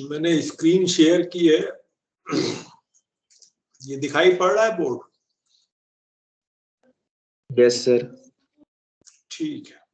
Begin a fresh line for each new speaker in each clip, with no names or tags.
मैंने screen share की है। ये दिखाई पड़ रहा है बोर्ड?
Yes sir.
ठीक है।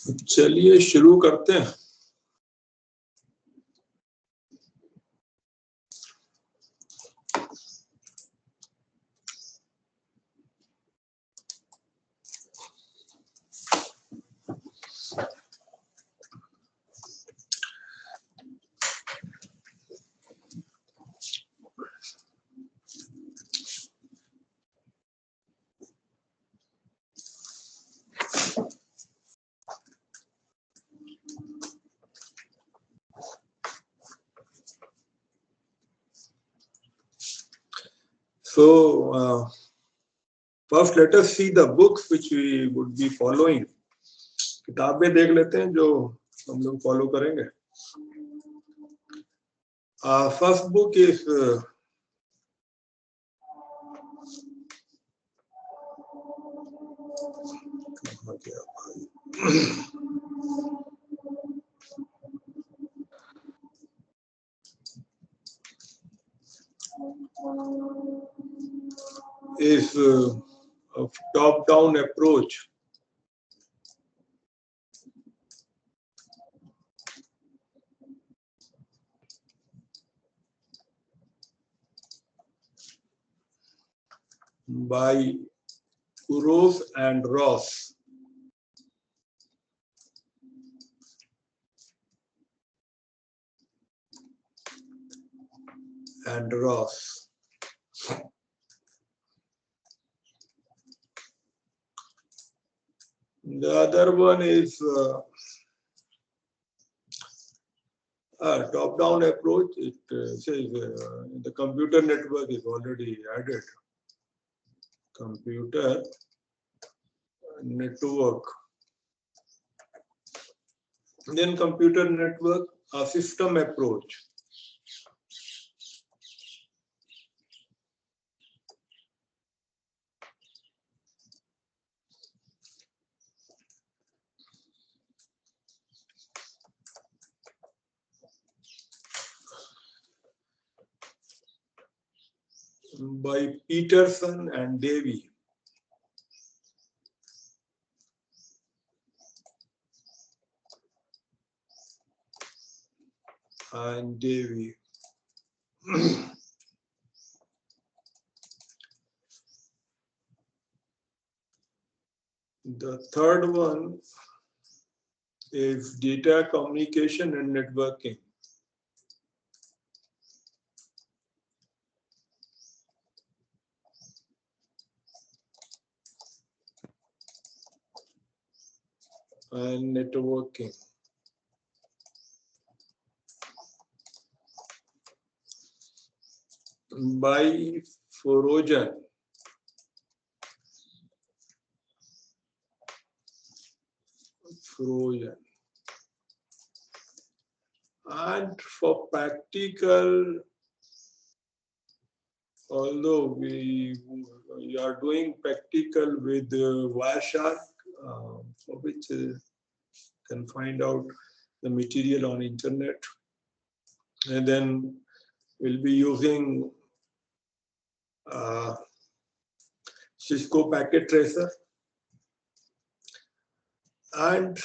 चलिए शुरू करते हैं। So first let us see the books which we would be following. किताबें देख लेते हैं जो हम लोग फॉलो करेंगे। First book is of top-down approach. By Kuros and Ross. The other one is top-down approach. It says the computer network is already added. Computer network. Then computer network, a system approach. By Peterson and Davey. The third one is data communication and networking. By Forojan. And for practical, although we are doing practical with Wireshark, for which you can find out the material on internet, and then we'll be using Cisco Packet Tracer, and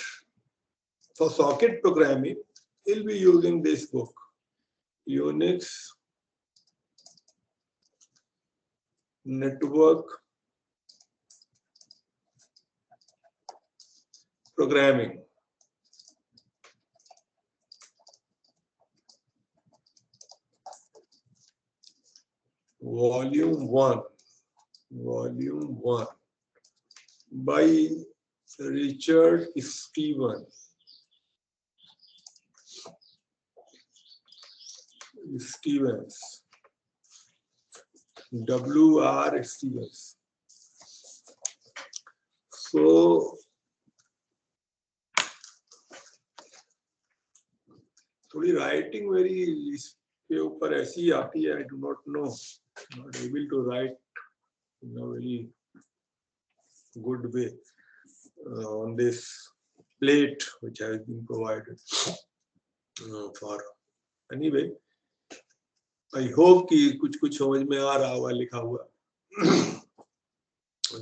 for socket programming, we'll be using this book, Unix Network Programming. Volume 1 by Richard Stevens. W.R. Stevens. So थोड़ी writing मेरी इसके ऊपर ऐसी आती है, I do not know, not able to write in a very good way on this plate which has been provided for. Anyway, I hope कि कुछ समझ में आ रहा हुआ लिखा हुआ।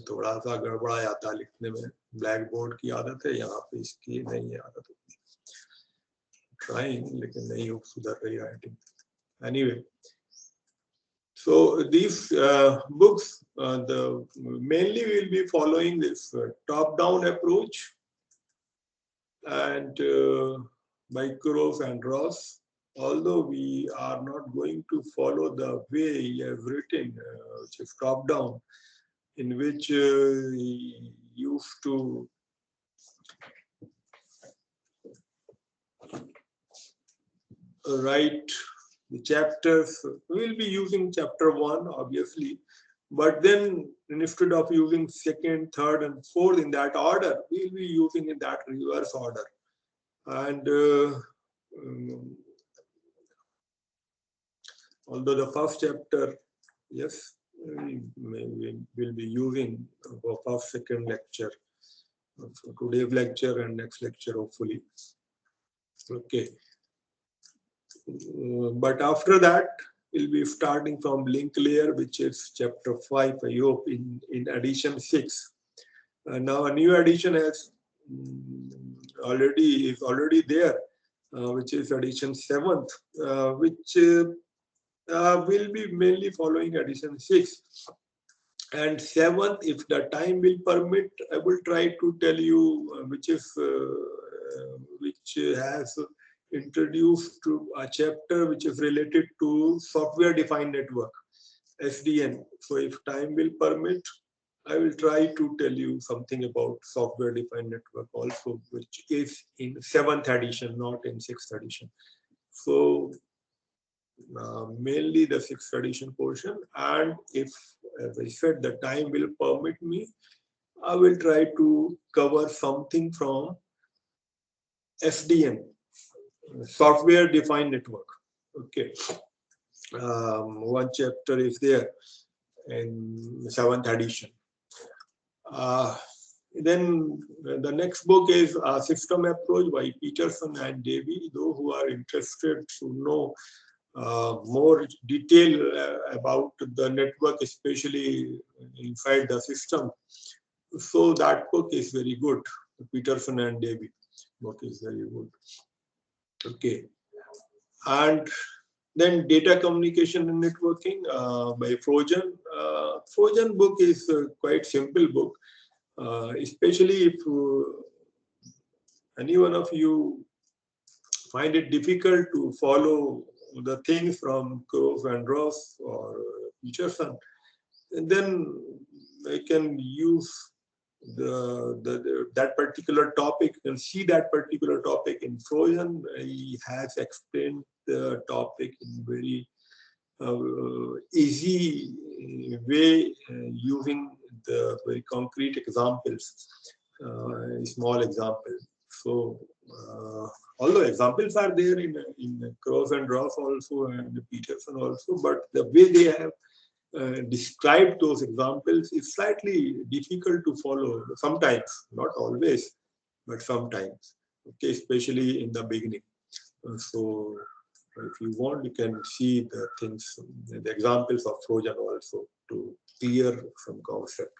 थोड़ा सा गड़बड़ा जाता है लिखने में, ब्लैक बोर्ड की आदत है, यहाँ पे इसकी नहीं है आदत होती, ट्राइंग लेकिन नहीं सुधर रही writing. Anyway, so these books, mainly will be following this top-down approach, and by Kurov and Ross. Although we are not going to follow the way he has written, which is top-down, in which he used to write the chapters. We will be using chapter 1, obviously, but then instead of using second, third, and fourth in that order, we will be using in that reverse order. And although the first chapter, yes, we will be using for first, second lecture, so today's lecture and next lecture, hopefully. Okay. But after that, we'll be starting from link layer, which is chapter 5, I hope, in edition 6. Now a new edition has already there, which is edition 7th, which will be mainly following edition 6. And 7th, if the time will permit, I will try to tell you which has introduced to a chapter which is related to software defined network, SDN. So if time will permit, I will try to tell you something about software defined network also, which is in 7th edition, not in 6th edition. So mainly the 6th edition portion, and if, as I said, the time will permit me, I will try to cover something from SDN, software defined network. Okay, one chapter is there in 7th edition. Then the next book is System Approach by Peterson and Davey. Those who are interested to know more detail about the network, especially inside the system, so that book is very good. Peterson and Davey book is very good. Okay, and then Data Communication and Networking by Frojan. Frojan book is quite simple book, especially if any one of you find it difficult to follow the things from Kurov and Ross or Peterson, and then I can use that particular topic and see that particular topic in Frojan. He has explained the topic in very easy way, using the very concrete examples, small examples. So although examples are there in Kurov and Ross also and Peterson also, but the way they have described those examples is slightly difficult to follow sometimes, not always, but sometimes. Okay, especially in the beginning. So if you want, you can see the things, the examples of Frojan also to clear some concept.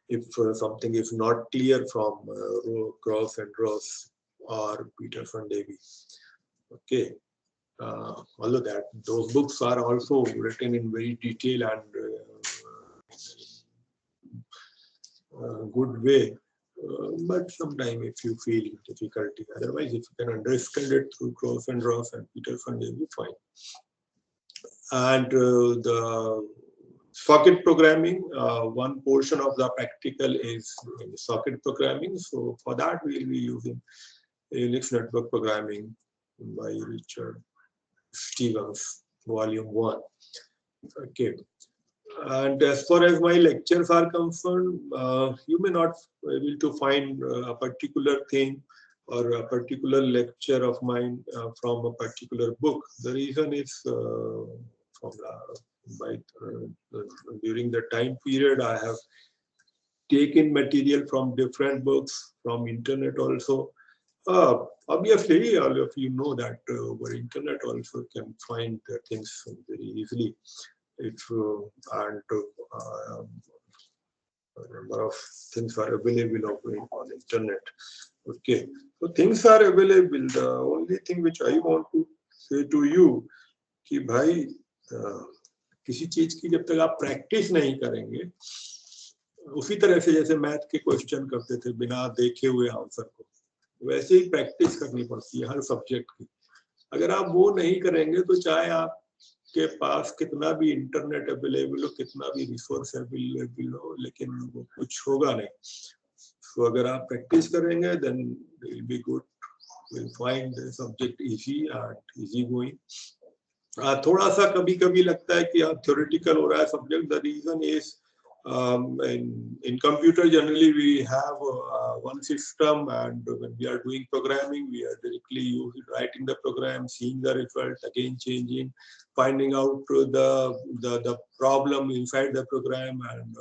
If something is not clear from Kurov and Ross or Peterson Davey. Okay. Although that those books are also written in very detailed and good way, but sometimes if you feel difficulty, otherwise if you can understand it through Kurov and Ross and Peterson, they'll be fine. And the socket programming, one portion of the practical is in socket programming. So for that we'll be using Unix network programming by Richard Stevens, volume 1. Okay. And as far as my lectures are concerned, you may not be able to find a particular thing or a particular lecture of mine from a particular book. The reason is during the time period I have taken material from different books, from internet also. Obviously, all of you know that over internet also can find things very easily. If and number of things are available on internet. Okay, so things are available. The only thing which I want to say to you कि भाई किसी चीज की जब तक आप practice नहीं करेंगे, उसी तरह से जैसे मैथ के क्वेश्चन करते थे बिना देखे हुए आंसर को, वैसे ही प्रैक्टिस करनी पड़ती है हर सब्जेक्ट की। अगर आप वो नहीं करेंगे तो चाहे आपके पास कितना भी इंटरनेट अवेलेबल हो, कितना भी रिसोर्स अवेलेबल हो, लेकिन वो कुछ होगा नहीं। तो अगर आप प्रैक्टिस करेंगे then will be good, will find the subject easy and easy going. थोड़ा सा कभी कभी लगता है कि थ्योरेटिकल हो रहा है subject. The reason is in computer generally we have one system, and when we are doing programming we are directly writing the program, seeing the result, again changing, finding out the problem inside the program, and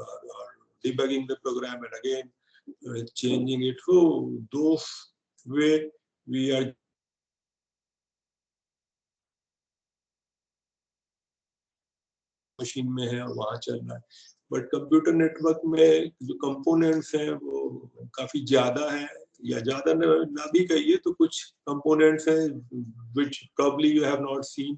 debugging the program, and again changing it. So those way we are machine में है और वहां चल रहा है। But computer network में जो components हैं वो काफी ज्यादा है, या ज्यादा ना भी कहिए तो कुछ कंपोनेंट्स हैं which probably you have not seen.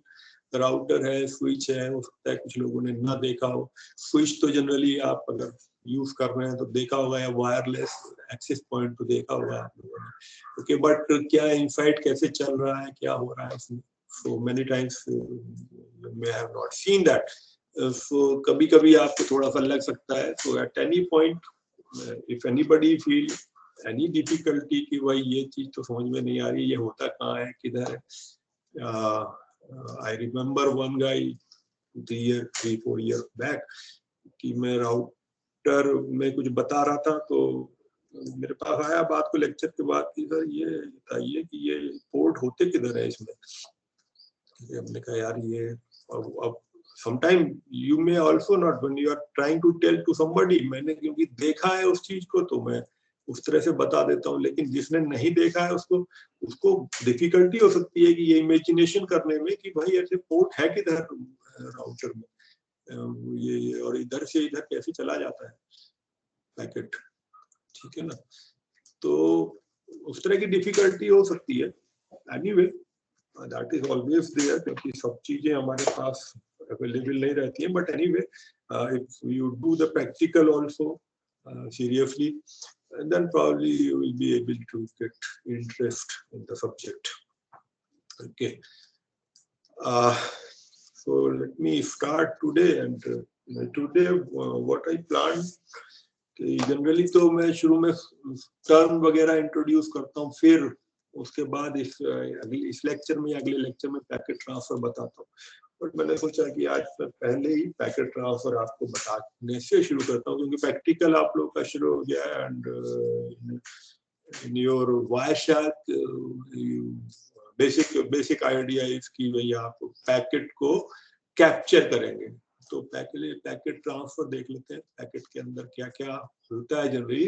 Router है, स्विच है, हो सकता है कुछ लोगों ने ना देखा हो। स्विच तो जनरली आप अगर यूज कर रहे हैं तो देखा होगा, या वायरलेस एक्सेस पॉइंट तो देखा होगा आप लोगों ने। ओके, बट क्या इनसाइड कैसे चल रहा है, क्या हो रहा है उसमें, so many times may have not seen that. So कभी कभी आपको थोड़ा सा लग सकता है। So at any point if anybody feel any difficulty कि भाई ये चीज तो समझ में नहीं आ रही, ये होता कहाँ है, किधर है। I remember one guy 3-4 years back कि मैं राउटर में कुछ बता रहा था, तो मेरे पास आया बात को लेक्चर के बाद कि सर ये बताइए कि ये पोर्ट होते किधर है इसमें। हमने कहा यार ये अब sometime you may also not, when you are trying to tell to somebody, मैंने क्योंकि देखा है उस चीज को तो मैं उस तरह से बता देता हूँ, लेकिन जिसने नहीं देखा है उसको डिफिकल्टी हो सकती है कि ये इमेजिनेशन करने में कि भाई ऐसे पोर्ट है किधर राउटर में, ये और इधर से इधर कैसे चला जाता है पैकेट, ठीक है ना। तो उस तरह की डिफिकल्टी हो सकती है। Anyway that is always there, क्योंकि सब चीजें हमारे पास अवेलेबल नहीं रहती है। But anyway if you do the practical also seriously, then probably you will be able to get interest in the subject. Okay, so let me start today. And today what I planned, generally तो मैं शुरू में term वगैरह introduce करता हूँ, फिर उसके बाद इस लेक्चर में या अगले लेक्चर में पैकेट ट्रांसफर बताता हूँ। बट मैंने सोचा कि आज मैं पहले ही पैकेट ट्रांसफर आपको बताने से शुरू करता हूँ, क्योंकि प्रैक्टिकल आप लोग का शुरू हो गया है। And in your Wireshark basic idea is कि भाई आप पैकेट को कैप्चर करेंगे। तो पैकेट ट्रांसफर देख लेते हैं, पैकेट के अंदर क्या क्या होता है generally.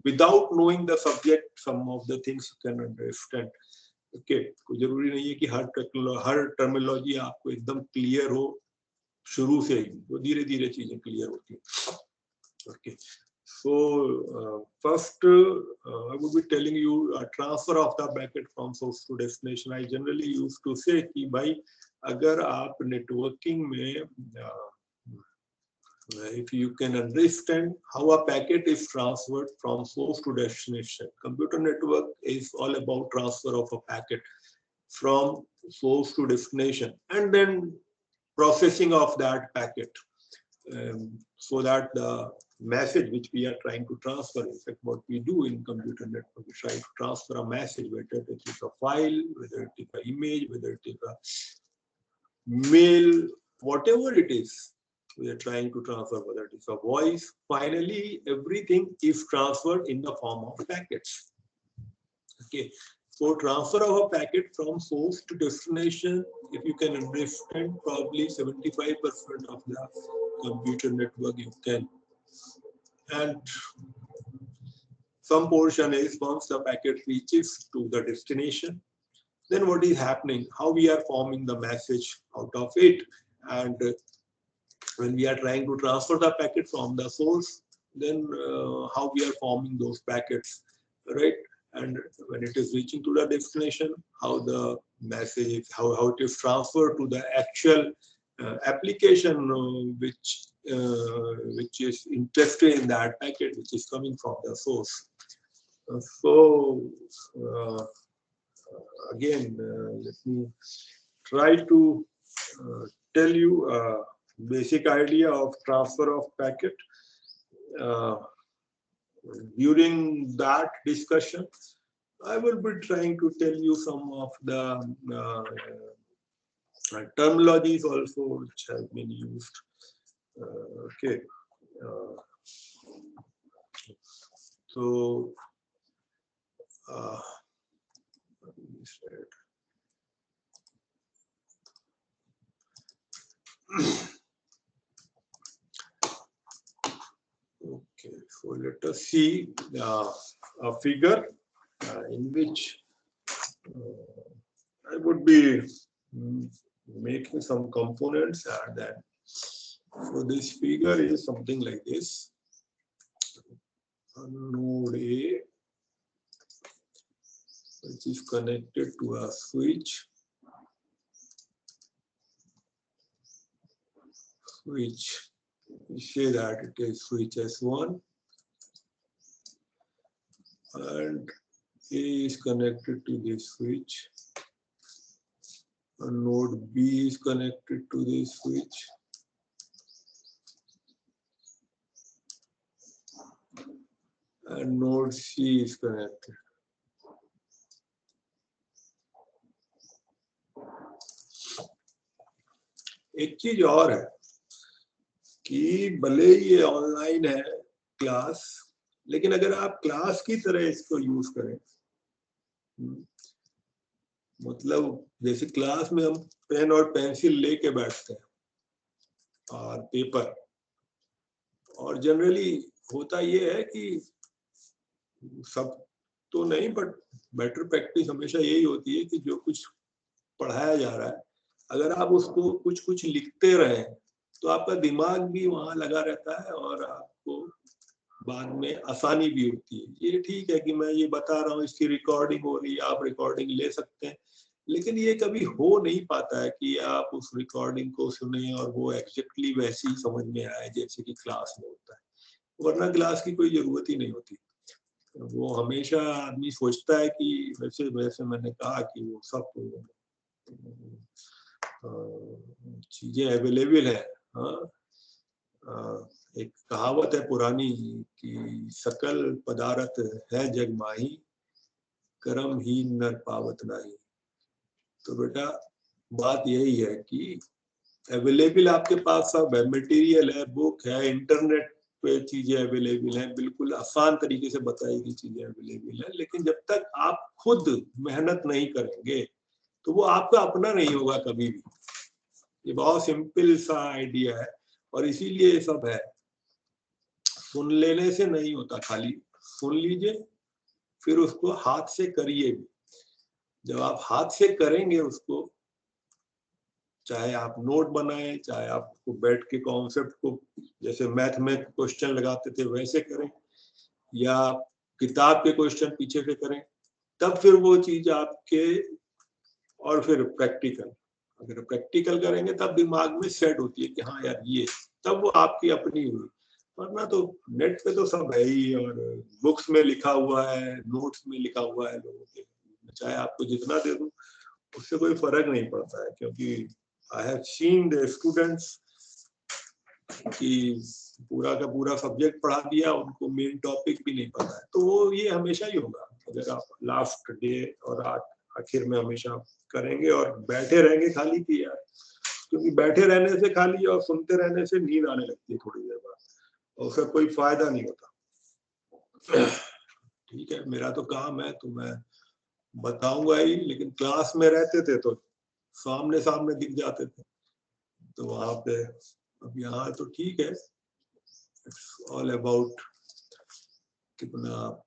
Without knowing the subject some of the things you can understand. Okay, कोई जरूरी नहीं है कि हर टर्मिनोलॉजी आपको एकदम क्लियर हो शुरू से ही, तो धीरे धीरे चीजें क्लियर होती हैं। Okay, so first I would be telling you a transfer of the packet from source to destination. I generally used to say कि भाई अगर आप नेटवर्किंग में if you can understand how a packet is transferred from source to destination, computer network is all about transfer of a packet from source to destination and then processing of that packet, so that the message which we are trying to transfer, in fact what we do in computer network, we try to transfer a message, whether it is a file, whether it is an image, whether it is a mail, whatever it is we are trying to transfer, whether it is a voice, finally everything is transferred in the form of packets. Okay, so transfer of a packet from source to destination, if you can understand, probably 75% of the computer network you can. And some portion is once the packet reaches to the destination, then what is happening, how we are forming the message out of it. And when we are trying to transfer the packet from the source then how we are forming those packets, right? And when it is reaching to the destination, how the message, how it is transferred to the actual application which is interested in that packet, which is coming from the source. So again, let me try to tell you a basic idea of transfer of packet. During that discussion, I will be trying to tell you some of the terminologies also which have been used. Okay. So, okay, so let us see a figure in which I would be making some components, and then so this figure is something like this. A node A, which is connected to a switch. We say that it is switch S1, and A is connected to this switch. A node B is connected to this switch. And node C is connected. एक चीज और है कि भले ये online है class, लेकिन अगर आप क्लास की तरह इसको यूज करें, मतलब जैसे क्लास में हम पेन और पेंसिल लेके बैठते हैं और पेपर, और जनरली होता ये है कि सब तो नहीं, बट बेटर प्रैक्टिस हमेशा यही होती है कि जो कुछ पढ़ाया जा रहा है, अगर आप उसको कुछ कुछ लिखते रहे तो आपका दिमाग भी वहां लगा रहता है और आपको बाद में आसानी भी होती है। ये ठीक है कि मैं ये बता रहा हूँ, इसकी रिकॉर्डिंग हो रही है, आप रिकॉर्डिंग ले सकते हैं, लेकिन ये कभी हो नहीं पाता है कि आप उस रिकॉर्डिंग को सुने और वो एग्जैक्टली वैसी समझ में आए जैसे कि क्लास में होता है, वरना क्लास की कोई जरूरत ही नहीं होती। वो हमेशा आदमी सोचता है कि वैसे वैसे मैंने कहा कि वो सब चीजें अवेलेबल है। एक कहावत है पुरानी कि सकल पदार्थ है जग माही, कर्म ही नर पावत नाही। तो बेटा बात यही है कि अवेलेबल आपके पास सब है, मटेरियल है, बुक है, इंटरनेट पे चीजें अवेलेबल हैं, बिल्कुल आसान तरीके से बताई गई चीजें अवेलेबल है, लेकिन जब तक आप खुद मेहनत नहीं करेंगे तो वो आपका अपना नहीं होगा कभी भी। ये बहुत सिंपल सा आइडिया है और इसीलिए ये सब है। सुन लेने से नहीं होता, खाली सुन लीजिए फिर उसको हाथ से करिए भी। जब आप हाथ से करेंगे उसको, चाहे आप नोट बनाएं, चाहे आप उसको बैठ के कॉन्सेप्ट को जैसे मैथ में क्वेश्चन लगाते थे वैसे करें, या किताब के क्वेश्चन पीछे से करें, तब फिर वो चीज आपके, और फिर प्रैक्टिकल, अगर प्रैक्टिकल करेंगे तब दिमाग में सेट होती है कि हाँ यार ये, तब वो आपकी अपनी हुई। वरना तो नेट पे तो सब है ही, और बुक्स में लिखा हुआ है, नोट्स में लिखा हुआ है लोगों के, चाहे आपको जितना दे दूं उससे कोई फर्क नहीं पड़ता है, क्योंकि I have seen the students कि पूरा का पूरा सब्जेक्ट पढ़ा दिया, उनको मेन टॉपिक भी नहीं पता है, तो वो ये हमेशा ही होगा अगर आप लास्ट डे और आखिर में हमेशा करेंगे और बैठे रहेंगे खाली कि यार, क्योंकि बैठे रहने से खाली और सुनते रहने से नींद आने लगती है थोड़ी देर बाद, और उसका कोई फायदा नहीं होता। ठीक है, मेरा तो काम है तो मैं बताऊंगा ही, लेकिन क्लास में रहते थे तो सामने सामने दिख जाते थे, तो वहां पे, अब यहाँ तो ठीक है, इट्स ऑल अबाउट कितना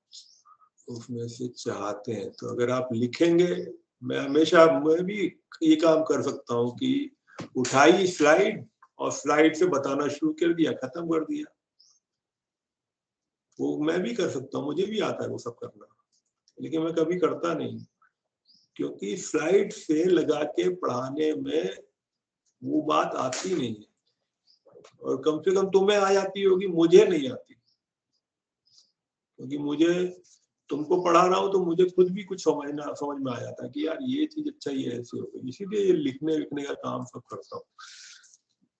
उसमें से चाहते हैं। तो अगर आप लिखेंगे, मैं भी ये काम कर सकता हूँ कि उठाई स्लाइड और स्लाइड से बताना शुरू कर दिया, खत्म कर दिया। वो मैं भी कर सकता हूँ, मुझे भी आता है वो सब करना, लेकिन मैं कभी करता नहीं, क्योंकि स्लाइड से लगा के पढ़ाने में वो बात आती नहीं है, और कम से कम तुम्हें आ जाती होगी, मुझे नहीं आती, क्योंकि मुझे तुमको पढ़ा रहा हूँ तो मुझे खुद भी कुछ समझ में आ जाता है कि यार ये चीज अच्छा ही है, ऐसे हो गई, इसीलिए ये लिखने विखने का काम सब करता हूँ।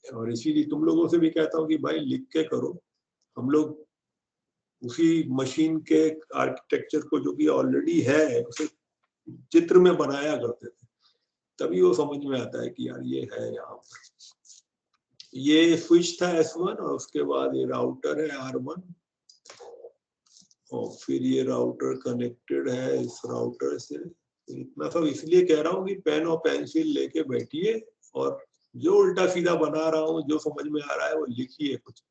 और इसीलिए तुम लोगों से भी कहता हूँ कि भाई लिख के करो। हम लोग उसी मशीन के आर्किटेक्चर को जो कि ऑलरेडी है उसे चित्र में बनाया करते थे, तभी वो समझ में आता है कि यार ये है यहाँ पर। ये स्विच था S1 और उसके बाद ये राउटर है R1, और फिर ये राउटर कनेक्टेड है इस राउटर से। इतना सब इसलिए कह रहा हूँ कि पेन और पेंसिल लेके बैठिए और जो उल्टा सीधा बना रहा हूँ, जो समझ में आ रहा है वो लिखिए कुछ,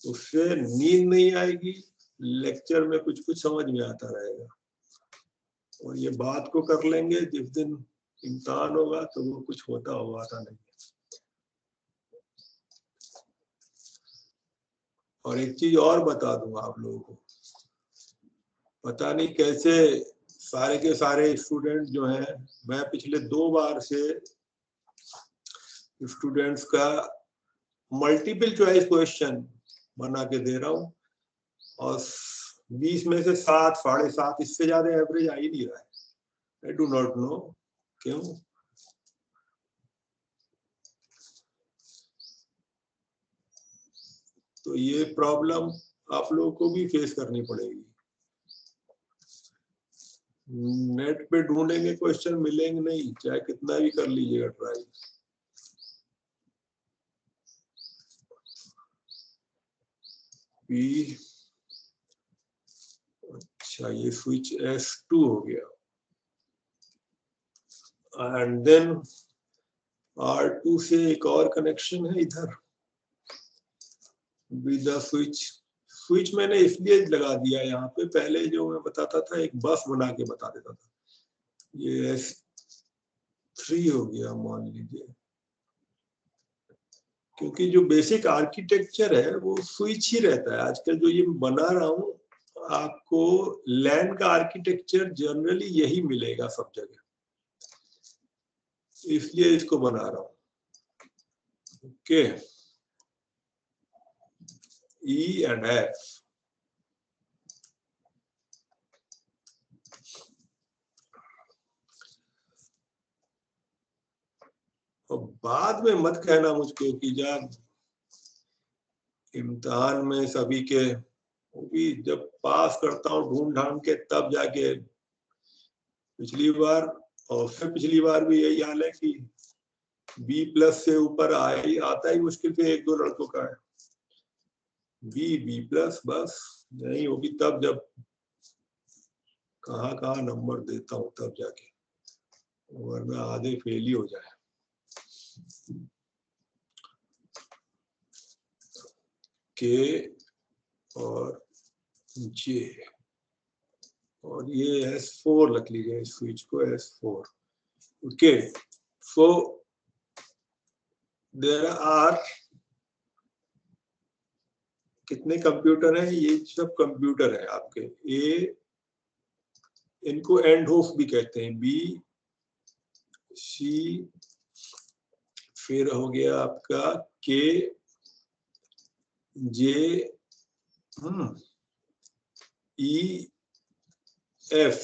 उससे नींद नहीं आएगी, लेक्चर में कुछ कुछ समझ में आता रहेगा। और ये बात को कर लेंगे, जिस दिन इम्तिहान होगा तो वो कुछ होता होगा था नहीं। और एक चीज और बता दूंगा आप लोगों को, पता नहीं कैसे सारे के सारे स्टूडेंट जो हैं, मैं पिछले 2 बार से स्टूडेंट्स का मल्टीपल चॉइस क्वेश्चन बना के दे रहा हूँ, और 20 में से 7, 7.5, इससे ज्यादा एवरेज आ ही नहीं रहा है। आई डू नॉट नो क्यों। तो ये प्रॉब्लम आप लोगों को भी फेस करनी पड़ेगी। नेट पे ढूंढेंगे क्वेश्चन, मिलेंगे नहीं, चाहे कितना भी कर लीजिएगा ट्राई। अच्छा, ये स्विच S2 हो गया, एंड देन R2 से एक और कनेक्शन है इधर विद द स्विच। स्विच मैंने इसलिए लगा दिया यहाँ पे, पहले जो मैं बताता था एक बस बना के बता देता था। ये S3 हो गया मान लीजिए, क्योंकि जो बेसिक आर्किटेक्चर है वो स्विच ही रहता है। आजकल जो ये बना रहा हूँ आपको लैन का आर्किटेक्चर जनरली यही मिलेगा सब जगह, इसलिए इसको बना रहा हूँ। Okay, E and F। और बाद में मत कहना मुझको कि जब इम्तिहान में सभी के, वो भी जब पास करता हूँ ढूंढ ढांड के तब जाके, पिछली बार और फिर पिछली बार भी यही हाल है कि B+ से ऊपर आता ही मुश्किल से 1-2 लड़कों का है। B+ बस नहीं होगी तब जब कहाँ नंबर देता हूँ तब जाके, वरना आधे फेल ही हो जाए। K और J, और ये S4 रख लीजिए, स्विच को S4। Okay, so there are कितने कंप्यूटर हैं? ये सब कंप्यूटर है आपके। ए, इनको एंड होस्ट भी कहते हैं, B, C, फिर हो गया आपका K, J, E, F,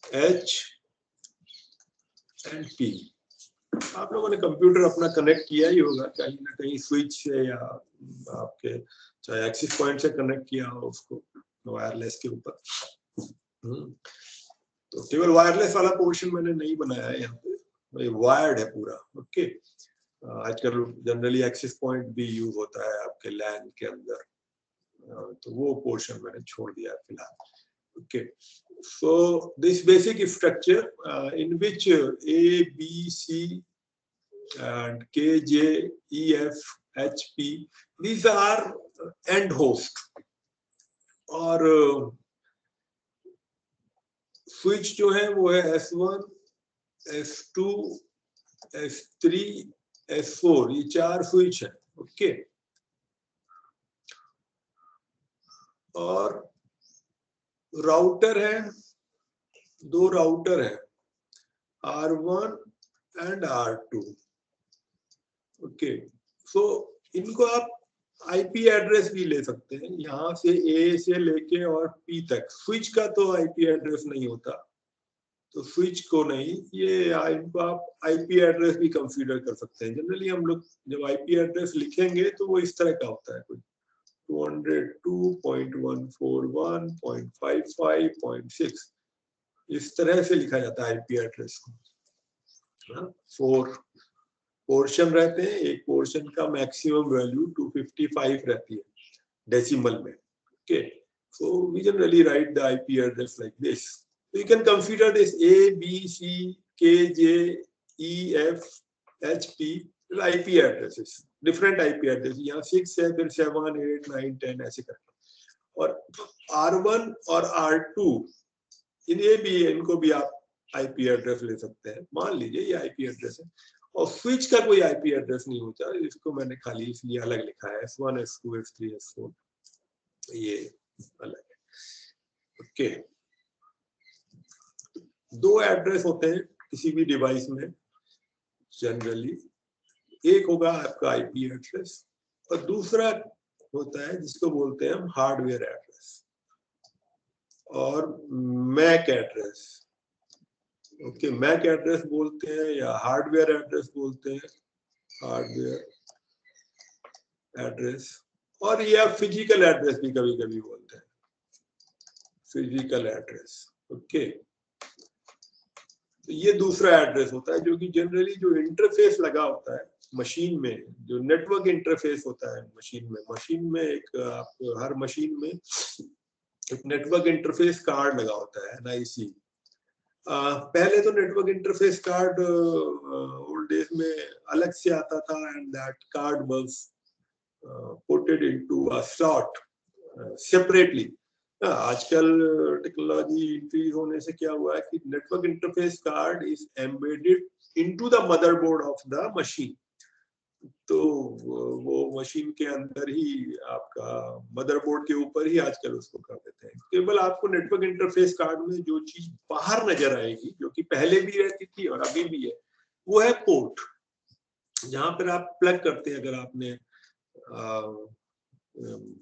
H and P। आप लोगों ने कंप्यूटर अपना कनेक्ट किया ही होगा कहीं ना कहीं, स्विच से या आपके चाहे एक्सेस पॉइंट से कनेक्ट किया हो उसको वायरलेस के ऊपर। तो केवल वायरलेस वाला पोर्शन मैंने नहीं बनाया है यहाँ पे, वायर्ड है पूरा। ओके, आजकल जनरली एक्सेस पॉइंट भी यूज होता है आपके लैन के अंदर, तो वो पोर्शन मैंने छोड़ दिया है फिलहाल। Okay, so this basic structure in which A, B, C and K, J, E, F, H, P, these are end host, और स्विच जो है वो है S1, S2, S3, S4, ये 4 स्विच है। ओके, और राउटर है, दो राउटर है, R1 एंड R2। ओके, सो इनको आप आईपी एड्रेस भी ले सकते हैं, यहाँ से ए से लेके और पी तक। स्विच का तो आईपी एड्रेस नहीं होता, तो स्विच को नहीं, ये इनको आप आईपी एड्रेस भी कंसीडर कर सकते हैं। जनरली हम लोग जब आईपी एड्रेस लिखेंगे तो वो इस तरह का होता है, कुछ 202.141.55.6 इस तरह से लिखा जाता है आईपी एड्रेस को। 4 पोर्शन रहते हैं, एक पोर्शन का मैक्सिमम वैल्यू 255 रहती है डेसिमल में। Okay, so we generally write the IP address like this. So you can consider this A, B, C, K, J, E, F, H, P IP addresses, different IP addresses. यहाँ 6 है, फिर 7, 8, 9, 10 ऐसे करके। और R1 और R2 इन्हें भी, इनको भी आप IP एड्रेस ले सकते हैं। मान लीजिए ये IP एड्रेस है, और स्विच का कोई IP एड्रेस नहीं होता, इसको मैंने खाली इसलिए अलग लिखा है, S1, S2, S3, S4 ये अलग है। ओके, दो एड्रेस होते हैं किसी भी डिवाइस में जनरली, एक होगा आपका आईपी एड्रेस और दूसरा होता है जिसको बोलते हैं हम हार्डवेयर एड्रेस और MAC address. Okay, MAC address बोलते हैं या हार्डवेयर एड्रेस बोलते हैं, हार्डवेयर एड्रेस, और या फिजिकल एड्रेस भी कभी कभी बोलते हैं, फिजिकल एड्रेस। ओके, तो ये दूसरा एड्रेस होता है जो कि जनरली जो इंटरफेस लगा होता है मशीन में, जो नेटवर्क इंटरफेस होता है मशीन में एक आप हर मशीन में एक नेटवर्क इंटरफेस कार्ड लगा होता है, NIC। पहले तो network interface card old days में अलग से आता था, and that card was putted into a slot separately. आजकल टेक्नोलॉजी इंक्रीज होने से क्या हुआ है कि network interface card is embedded into the motherboard of the machine. तो वो मशीन के अंदर ही आपका मदरबोर्ड के ऊपर ही आजकल उसको कर देते हैं। केवल आपको नेटवर्क इंटरफेस कार्ड में जो चीज बाहर नजर आएगी, जो कि पहले भी रहती थी और अभी भी है, वो है पोर्ट, जहां पर आप प्लग करते हैं। अगर आपने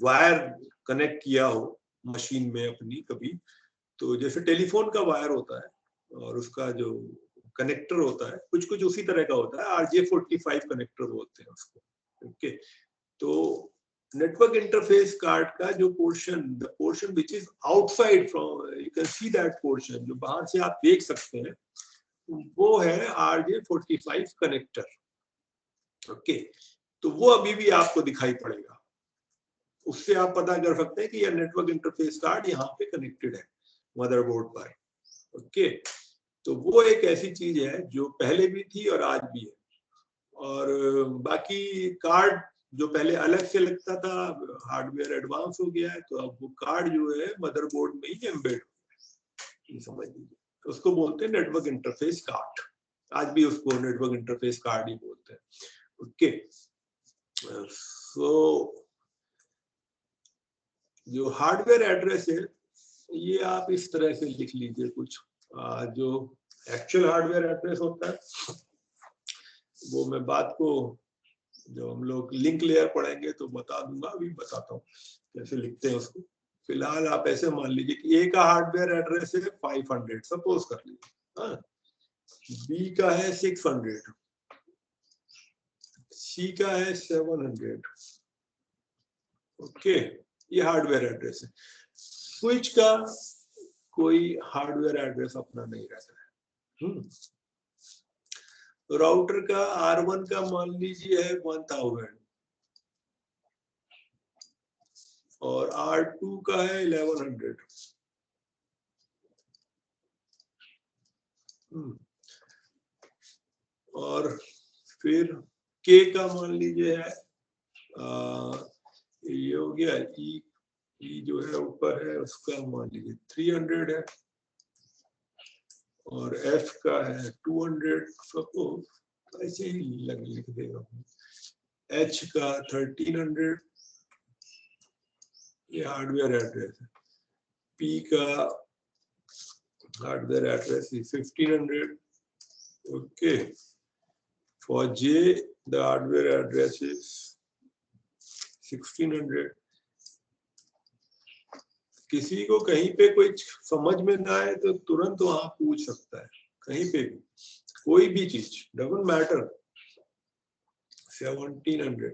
वायर कनेक्ट किया हो मशीन में अपनी कभी, तो जैसे टेलीफोन का वायर होता है और उसका जो कनेक्टर होता है कुछ कुछ उसी तरह का होता है, RJ45 कनेक्टर बोलते हैं उसको। ओके, तो नेटवर्क इंटरफेस कार्ड का जो portion, the portion which is outside from, you can see that portion, जो बाहर से आप देख सकते हैं, वो है RJ45 कनेक्टर। ओके, तो वो अभी भी आपको दिखाई पड़ेगा, उससे आप पता कर सकते हैं कि यह नेटवर्क इंटरफेस कार्ड यहाँ पे कनेक्टेड है मदरबोर्ड पर। ओके, तो वो एक ऐसी चीज है जो पहले भी थी और आज भी है। और बाकी कार्ड जो पहले अलग से लगता था, हार्डवेयर एडवांस हो गया है, तो अब वो कार्ड जो है मदरबोर्ड में ही एम्बेड हो, समझ लीजिए। तो उसको बोलते हैं नेटवर्क इंटरफेस कार्ड, आज भी उसको नेटवर्क इंटरफेस कार्ड ही बोलते हैं। ओके, सो जो हार्डवेयर एड्रेस है ये आप इस तरह से लिख लीजिए कुछ। जो एक्चुअल हार्डवेयर एड्रेस होता है वो मैं बात को, जो हम लोग लिंक लेयर पढ़ेंगे तो बता दूंगा, अभी बताता हूँ कैसे लिखते हैं उसको। फिलहाल आप ऐसे मान लीजिए कि ए का हार्डवेयर एड्रेस है 500, सपोज कर लीजिए, बी का है 600, सी का है 700। ओके, ये हार्डवेयर एड्रेस है। स्विच का कोई हार्डवेयर एड्रेस अपना नहीं रहता है। तो राउटर का R1 का मान लीजिए है 1000 और R2 का है 1100। और फिर K का मान लीजिए है, ये हो गया, E जो है ऊपर है उसका मान लीजिए 300 है, और F का है 200, सपोज ऐसे ही लिख देगा। H का 1300, ये हार्डवेयर एड्रेस है। P का hardware address is 1500. Okay. For J, the hardware address is 1600. किसी को कहीं पे कोई समझ में ना आए तो तुरंत वहां पूछ सकता है, कहीं पे भी कोई भी चीज, डजंट मैटर। 1700।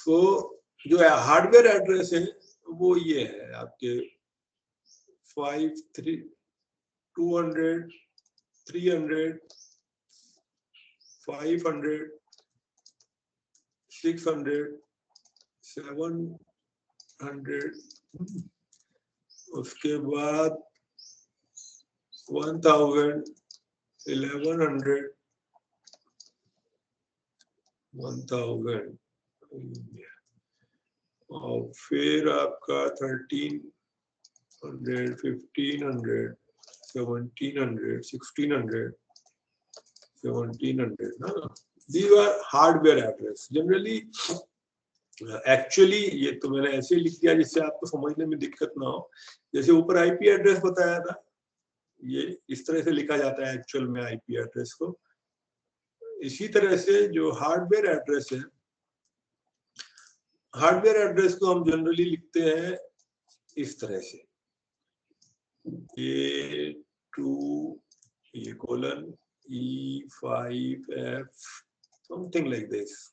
तो जो हार्डवेयर एड्रेस है वो ये है आपके 5, 200, 300, 500, 600, 700, उसके बाद 1000, 1100, 1000, और फिर आपका 1300, 1500, 1700, 1600, 1700 ना। These are hardware address. Generally, actually ये तो मैंने ऐसे लिख दिया जिससे आपको समझने में दिक्कत ना हो। जैसे ऊपर आईपी एड्रेस बताया था, ये इस तरह से लिखा जाता है एक्चुअल में आईपी एड्रेस को। इसी तरह से जो हार्डवेयर एड्रेस है, हार्डवेयर एड्रेस को हम जनरली लिखते हैं इस तरह से, A2 colon E5F, something like this,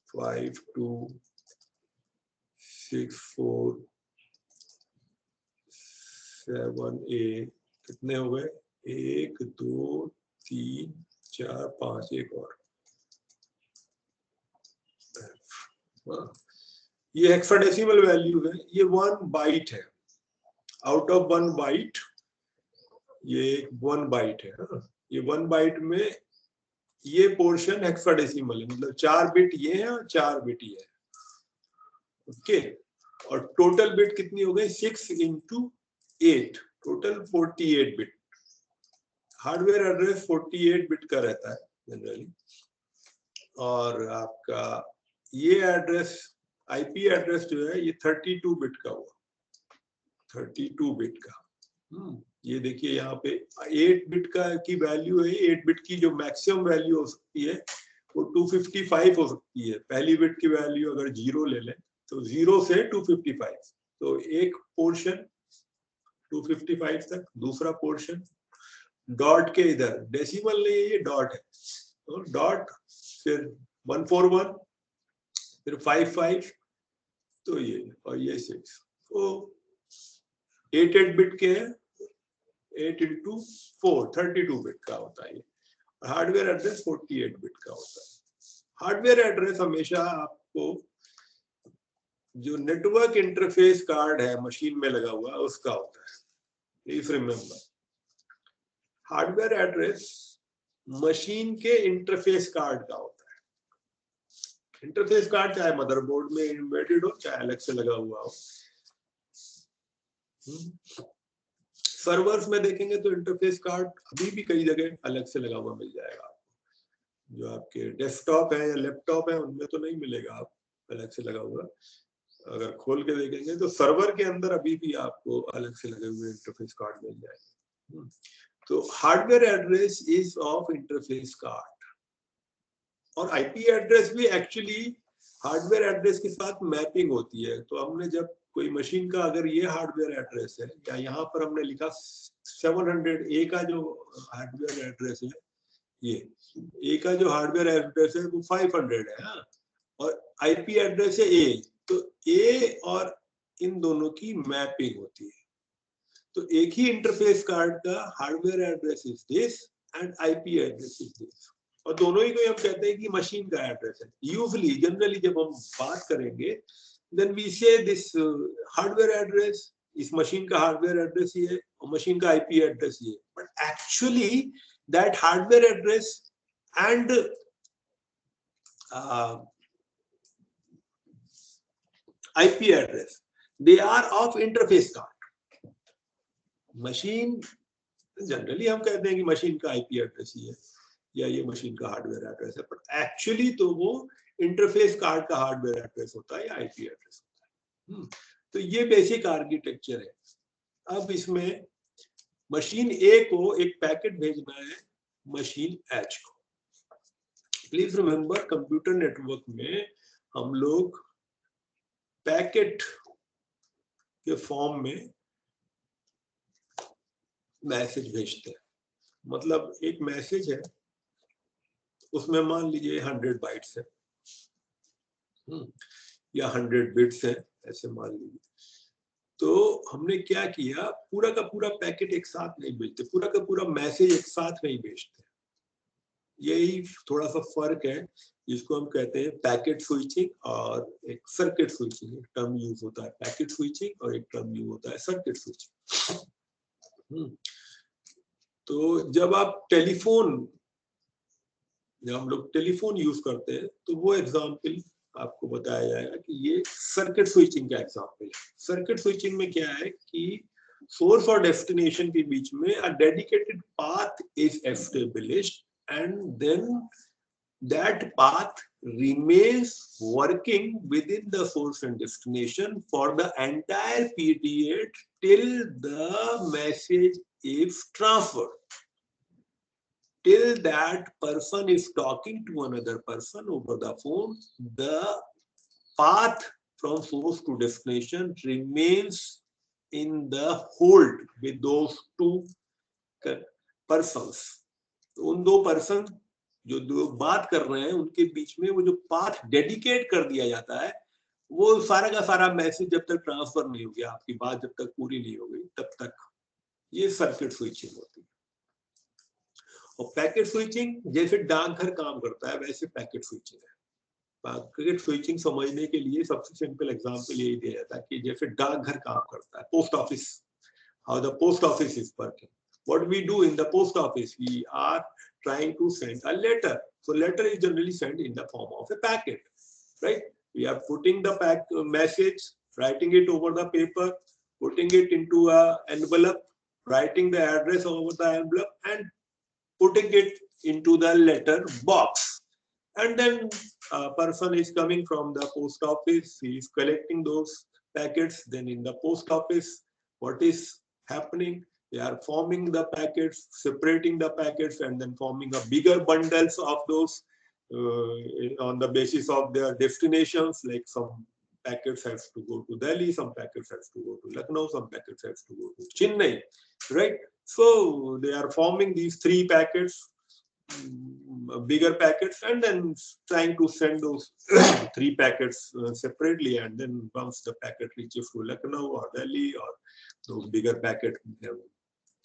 5264 7A, कितने हो गए? 1 2 3 4 5, एक और। ये हेक्साडेसिमल वैल्यू है, ये 1 बाइट है। आउट ऑफ 1 बाइट ये 1 बाइट है। ये 1 बाइट में ये पोर्शन हेक्साडेसिमल है, मतलब 4 बिट ये है और 4 बिट ये है। ओके, और टोटल बिट कितनी हो गई? 6 × 8, total 48 bit. Hardware address 48 bit का रहता है जनरली, और आपका ये एड्रेस आईपी एड्रेस जो है ये 32 बिट का हुआ, 32 बिट का। ये देखिए यहाँ पे 8 बिट का की वैल्यू है, 8 बिट की जो मैक्सिमम वैल्यू हो सकती है वो 255 हो सकती है। पहली बिट की वैल्यू अगर 0 ले लें तो 0 से 255, तो एक पोर्शन 255 तक, दूसरा पोर्शन डॉट के इधर, डेसिमल नहीं है ये, डॉट है, तो डॉट, फिर 141, फिर 55, तो ये, और ये 6, तो 8 बिट के हैं, 8 × 4 32 बिट का होता है। हार्डवेयर एड्रेस 48 बिट का होता है। हार्डवेयर एड्रेस हमेशा आपको जो नेटवर्क इंटरफेस कार्ड है मशीन में लगा हुआ उसका होता है। Please remember, hardware address machine के इंटरफेस कार्ड का होता है। इंटरफेस कार्ड चाहे मदरबोर्ड में एम्बेडेड हो, चाहे अलग से लगा हुआ हो। सर्वर्स में देखेंगे तो इंटरफेस कार्ड अभी भी कई जगह अलग से लगा हुआ मिल जाएगा आपको। जो आपके डेस्कटॉप है या लैपटॉप है उनमें तो नहीं मिलेगा आप अलग से लगा हुआ। अगर खोल के देखेंगे तो सर्वर के अंदर अभी भी आपको अलग से लगे हुए इंटरफेस कार्ड मिल जाएगा। तो hardware address is of interface card, और आईपी एड्रेस भी एक्चुअली हार्डवेयर एड्रेस के साथ मैपिंग होती है। तो हमने जब कोई मशीन का अगर ये हार्डवेयर एड्रेस है, या यहाँ पर हमने लिखा 700A का जो हार्डवेयर एड्रेस है, ये ए का जो हार्डवेयर एड्रेस है वो 500 है, और आईपी एड्रेस है ए, तो ए और इन दोनों की मैपिंग होती है। तो एक ही इंटरफेस कार्ड का hardware address is this and IP address is this, और दोनों ही को हम कहते हैं कि मशीन का एड्रेस है। यूजुअली जनरली जब हम बात करेंगे देन वी से दिस हार्डवेयर एड्रेस, इस मशीन का हार्डवेयर एड्रेस ये है और मशीन का आईपी एड्रेस ये, but actually that hardware address and IP address, they are of interface card. Machine generally हम कहते हैं कि मशीन का IP एड्रेस ही है, या ये मशीन का हार्डवेयर एड्रेस है, पर एक्चुअली तो वो इंटरफेस कार्ड का हार्डवेयर एड्रेस होता है या आईपी एड्रेस होता है। तो ये बेसिक आर्किटेक्चर है। अब इसमें मशीन ए को एक पैकेट भेजना है मशीन एच को। प्लीज रिमेंबर, कंप्यूटर नेटवर्क में हम लोग पैकेट के फॉर्म में मैसेज भेजते हैं। मतलब एक मैसेज है, उसमें मान लीजिए 100 बाइट्स है या 100 बिट्स है, ऐसे मान लीजिए। तो हमने क्या किया, पूरा का पूरा पैकेट एक साथ नहीं भेजते, पूरा का पूरा मैसेज एक साथ नहीं भेजते। यही थोड़ा सा फर्क है, जिसको हम कहते हैं पैकेट स्विचिंग और एक सर्किट स्विचिंग। एक टर्म यूज होता है पैकेट स्विचिंग और एक टर्म यूज होता है सर्किट स्विचिंग। तो जब हम लोग टेलीफोन यूज करते हैं, तो वो एग्जाम्पल आपको बताया जाएगा कि ये सर्किट स्विचिंग का एग्जाम्पल है। सर्किट स्विचिंग में क्या है कि सोर्स और डेस्टिनेशन के बीच में a dedicated path is established and then that path remains working within the source and destination for the entire period till the message is transferred. Till that person is talking to another person over the phone, the path from source to destination remains in the hold with those two persons. उन दो person जो दो बात कर रहे हैं, उनके बीच में वो जो पाथ डेडिकेट कर दिया जाता है, वो सारा का सारा मैसेज जब तक ट्रांसफर नहीं हो गया, आपकी बात जब तक पूरी नहीं हो गई, तब तक ये सर्किट स्विचिंग होती है। और पैकेट स्विचिंग जैसे डाकघर काम करता है, वैसे पैकेट स्विचिंग है। पैकेट स्विचिंग समझने के लिए सबसे सिंपल एग्जांपल यही दिया जाता है कि जैसे डाकघर काम करता है, post office, how the post office is working. What we do in the post office, we are trying to send a letter. So letter is generally sent in the form of a packet, right? We are putting the message, writing it over the paper, putting it into a envelope, writing the address over the envelope, and putting it into the letter box. And then a person is coming from the post office, he is collecting those packets. Then in the post office, what is happening? They are forming the packets, separating the packets, and then forming a bigger bundles of those on the basis of their destinations. Like some packets have to go to Delhi, some packets have to go to Lucknow, some packets have to go to Chennai, right? So they are forming these three packets, bigger packets, and then trying to send those three packets separately. And then once the packet reaches to Lucknow or Delhi, or those bigger packet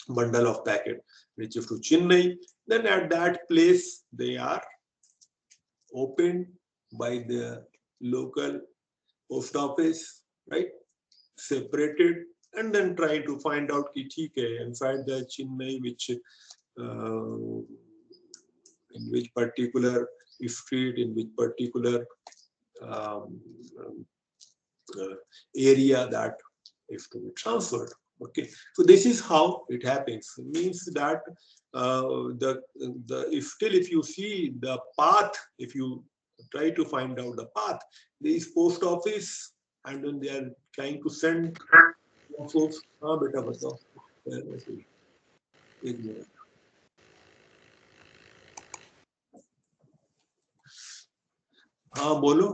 bundle of packet reaches to Chennai, then at that place they are opened by the local post office, right? Separated, and then try to find out ki theek hai, inside the Chennai, which in which particular street, in which particular area that is to be transferred. Okay, so this is how it happens. It means that if you see the path, if you try to find out the path, there is post office, and then they are trying to send folks. हाँ बेटा बताओ, एक minute. हाँ बोलो,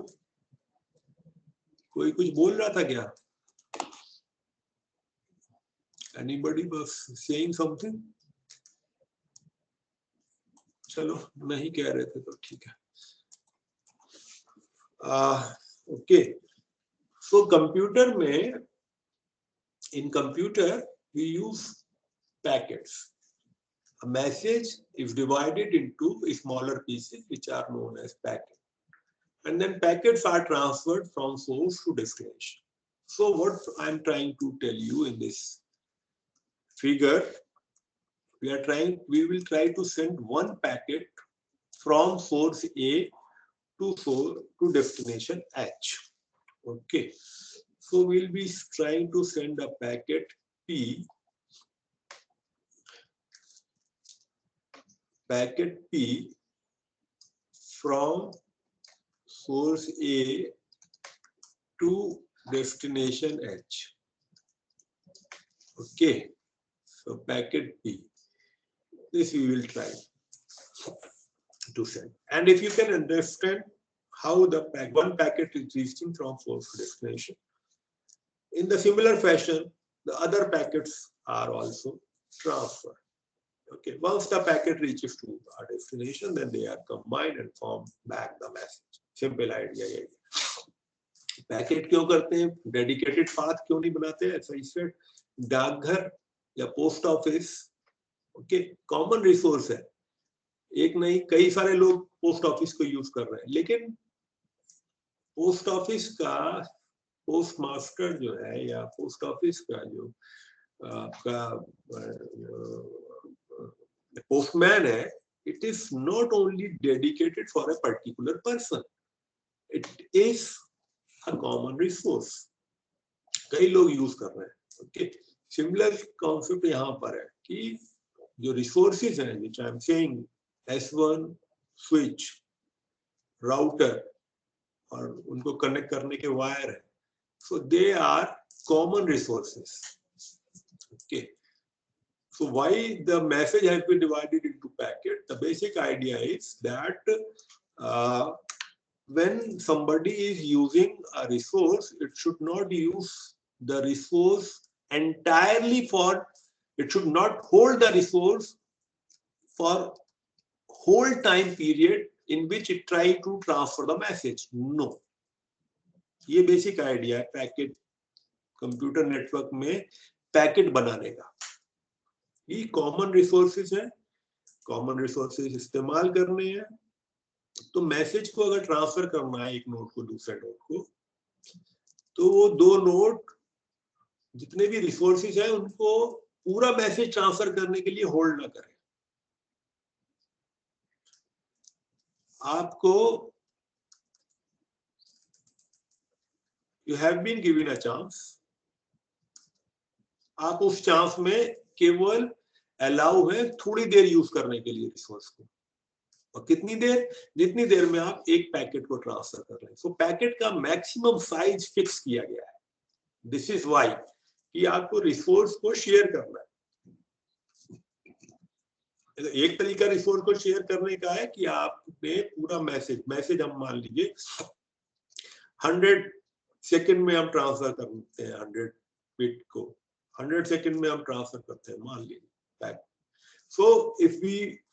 कोई कुछ बोल रहा था क्या? Anybody was saying something? चलो नहीं कह रहे थे तो ठीक है। ओके, सो कंप्यूटर में, in computer we use packets. A message is divided into smaller pieces which are known as packets, and then packets are transferred from source to destination. So what I'm trying to tell you in this figure, we will try to send one packet from source A to destination H. Okay, so we'll be trying to send a packet P packet P from source A to destination H. Okay, so packet P. This we will try to send. And if you can understand how the one packet is reaching from source to destination, in the similar fashion, the other packets are also transferred. Okay, once the packet reaches to our destination, then they are combined and form back the message. Simple idea है. Packet क्यों करते हैं, dedicated path क्यों नहीं बनाते हैं, ऐसा इससे डाकघर या post office okay common resource है, एक नहीं कई सारे लोग पोस्ट ऑफिस को यूज कर रहे हैं, लेकिन पोस्ट ऑफिस का पोस्ट मास्टर जो है या पोस्ट ऑफिस का जो आपका पोस्टमैन है, it is not only dedicated for a particular person, it is a common resource. कई लोग यूज कर रहे हैं. ओके, सिमिलर कॉन्सेप्ट यहाँ पर है कि जो रिसोर्सेज हैं, which I am saying S1 switch, router और उनको कनेक्ट करने के वायर है, so they are common resources. Okay, so why the message has been divided into packet? The basic idea is that when somebody is using a resource, it should not use the resource entirely for, it should not hold the resource for whole time period in which it try to transfer the message. No. ये basic idea है packet computer network में packet बनाने का. ये common resources है, common resources इस्तेमाल करने हैं. तो मैसेज को अगर ट्रांसफर करना है एक नोड को दूसरे नोड को, तो वो दो नोड जितने भी रिसोर्सेज है उनको पूरा मैसेज ट्रांसफर करने के लिए होल्ड ना करें. आपको you have been given a chance, आप उस चांस में केवल अलाउ है थोड़ी देर यूज करने के लिए रिसोर्स को, और कितनी देर, जितनी देर में आप एक पैकेट को ट्रांसफर कर रहे हैं. सो पैकेट का मैक्सिमम साइज फिक्स किया गया है. दिस इज व्हाई कि आपको रिसोर्स को शेयर करना है. एक तरीका रिसोर्स को शेयर करने का है कि आपने पूरा मैसेज हम मान लीजिए 100 सेकंड में हम ट्रांसफर करते हैं, 100 बिट को 100 सेकंड में हम ट्रांसफर करते हैं मान लीजिए. So if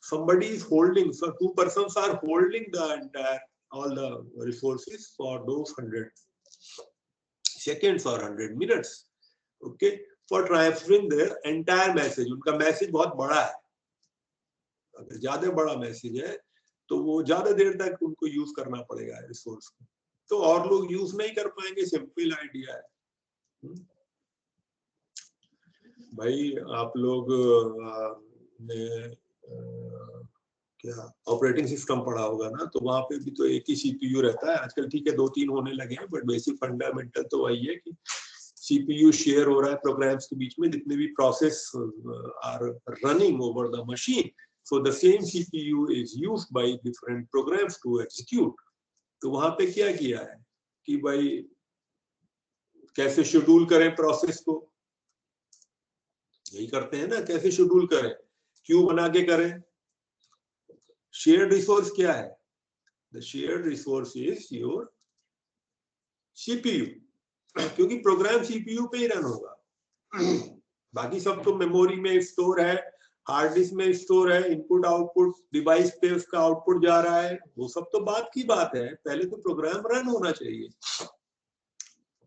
somebody is holding, so two persons are holding the entire all the resources for those 100 seconds or 100 minutes, okay, for transferring their entire message. उनका मैसेज बहुत बड़ा है, अगर ज्यादा बड़ा मैसेज है तो वो ज्यादा देर तक उनको यूज करना पड़ेगा रिसोर्स को, तो और लोग यूज नहीं कर पाएंगे. सिंपल आइडिया है भाई. आप लोग क्या ऑपरेटिंग सिस्टम पढ़ा होगा ना, तो वहां पे भी तो एक ही सीपीयू रहता है. आजकल ठीक है 2-3 होने लगे हैं, बट बेसिक फंडामेंटल तो वही है कि सीपीयू शेयर हो रहा है प्रोग्राम्स के बीच में. जितने भी process are running over the machine, so the same CPU is used by different programs to execute. तो वहां पे क्या किया है कि भाई कैसे शेड्यूल करें प्रोसेस को, यही करते हैं ना, कैसे शेड्यूल करें, क्यों बना के करें. शेयर्ड रिसोर्स क्या है, the shared resource is your CPU, क्योंकि प्रोग्राम सीपीयू पे ही रन होगा. बाकी सब तो मेमोरी में स्टोर है, हार्ड डिस्क में स्टोर है, इनपुट आउटपुट डिवाइस पे उसका आउटपुट जा रहा है, वो सब तो बात की बात है. पहले तो प्रोग्राम रन होना चाहिए.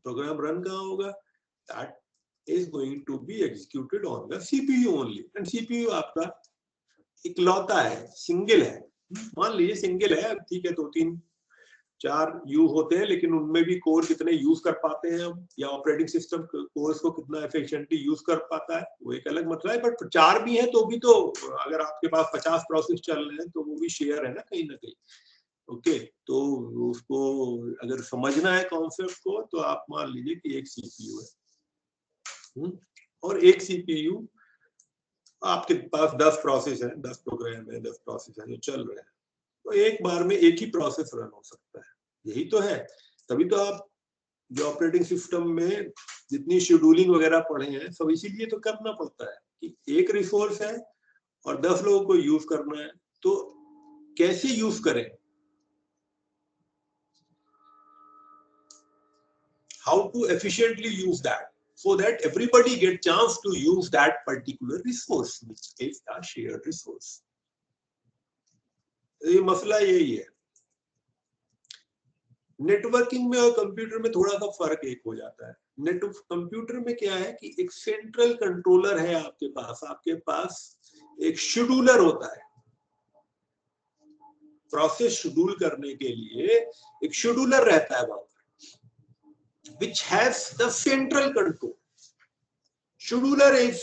प्रोग्राम रन कहाँ होगा, that is going to be executed on the CPU only. And CPU आपका इकलौता है, सिंगल है. मान लीजिए सिंगल है, ठीक है 2-3-4 यूज होते हैं, लेकिन उनमें भी कोर कितने यूज कर पाते हैं हम, या ऑपरेटिंग सिस्टम कोर्स को कितना एफिशिएंटली यूज कर पाता है, वो एक अलग मतलब है. बट 4 भी है तो भी तो अगर आपके पास 50 प्रोसेस चल रहे हैं तो वो भी शेयर है ना कहीं ना कहीं. ओके, तो उसको अगर समझना है कॉन्सेप्ट को, तो आप मान लीजिए कि एक सीपीयू है और एक सीपीयू आपके पास 10 प्रोसेस है, 10 प्रोग्राम है, 10 प्रोसेस है जो चल रहे हैं, तो एक बार में एक ही प्रोसेस रन हो सकता है। यही तो है, तभी तो आप जो ऑपरेटिंग सिस्टम में जितनी शेड्यूलिंग वगैरह पढ़े हैं सब इसीलिए तो करना पड़ता है कि एक रिसोर्स है और 10 लोगों को यूज करना है, तो कैसे यूज करें, how to efficiently use that so that everybody get chance to use that particular resource which is a shared resource. ये मसला यही है। नेटवर्किंग में और कंप्यूटर में थोड़ा सा फर्क एक हो जाता है। कंप्यूटर में क्या है कि एक सेंट्रल कंट्रोलर है आपके पास एक शेड्यूलर होता है। प्रोसेस शेड्यूल करने के लिए एक शेड्यूलर रहता है वहां पर, which has the central control. Scheduler is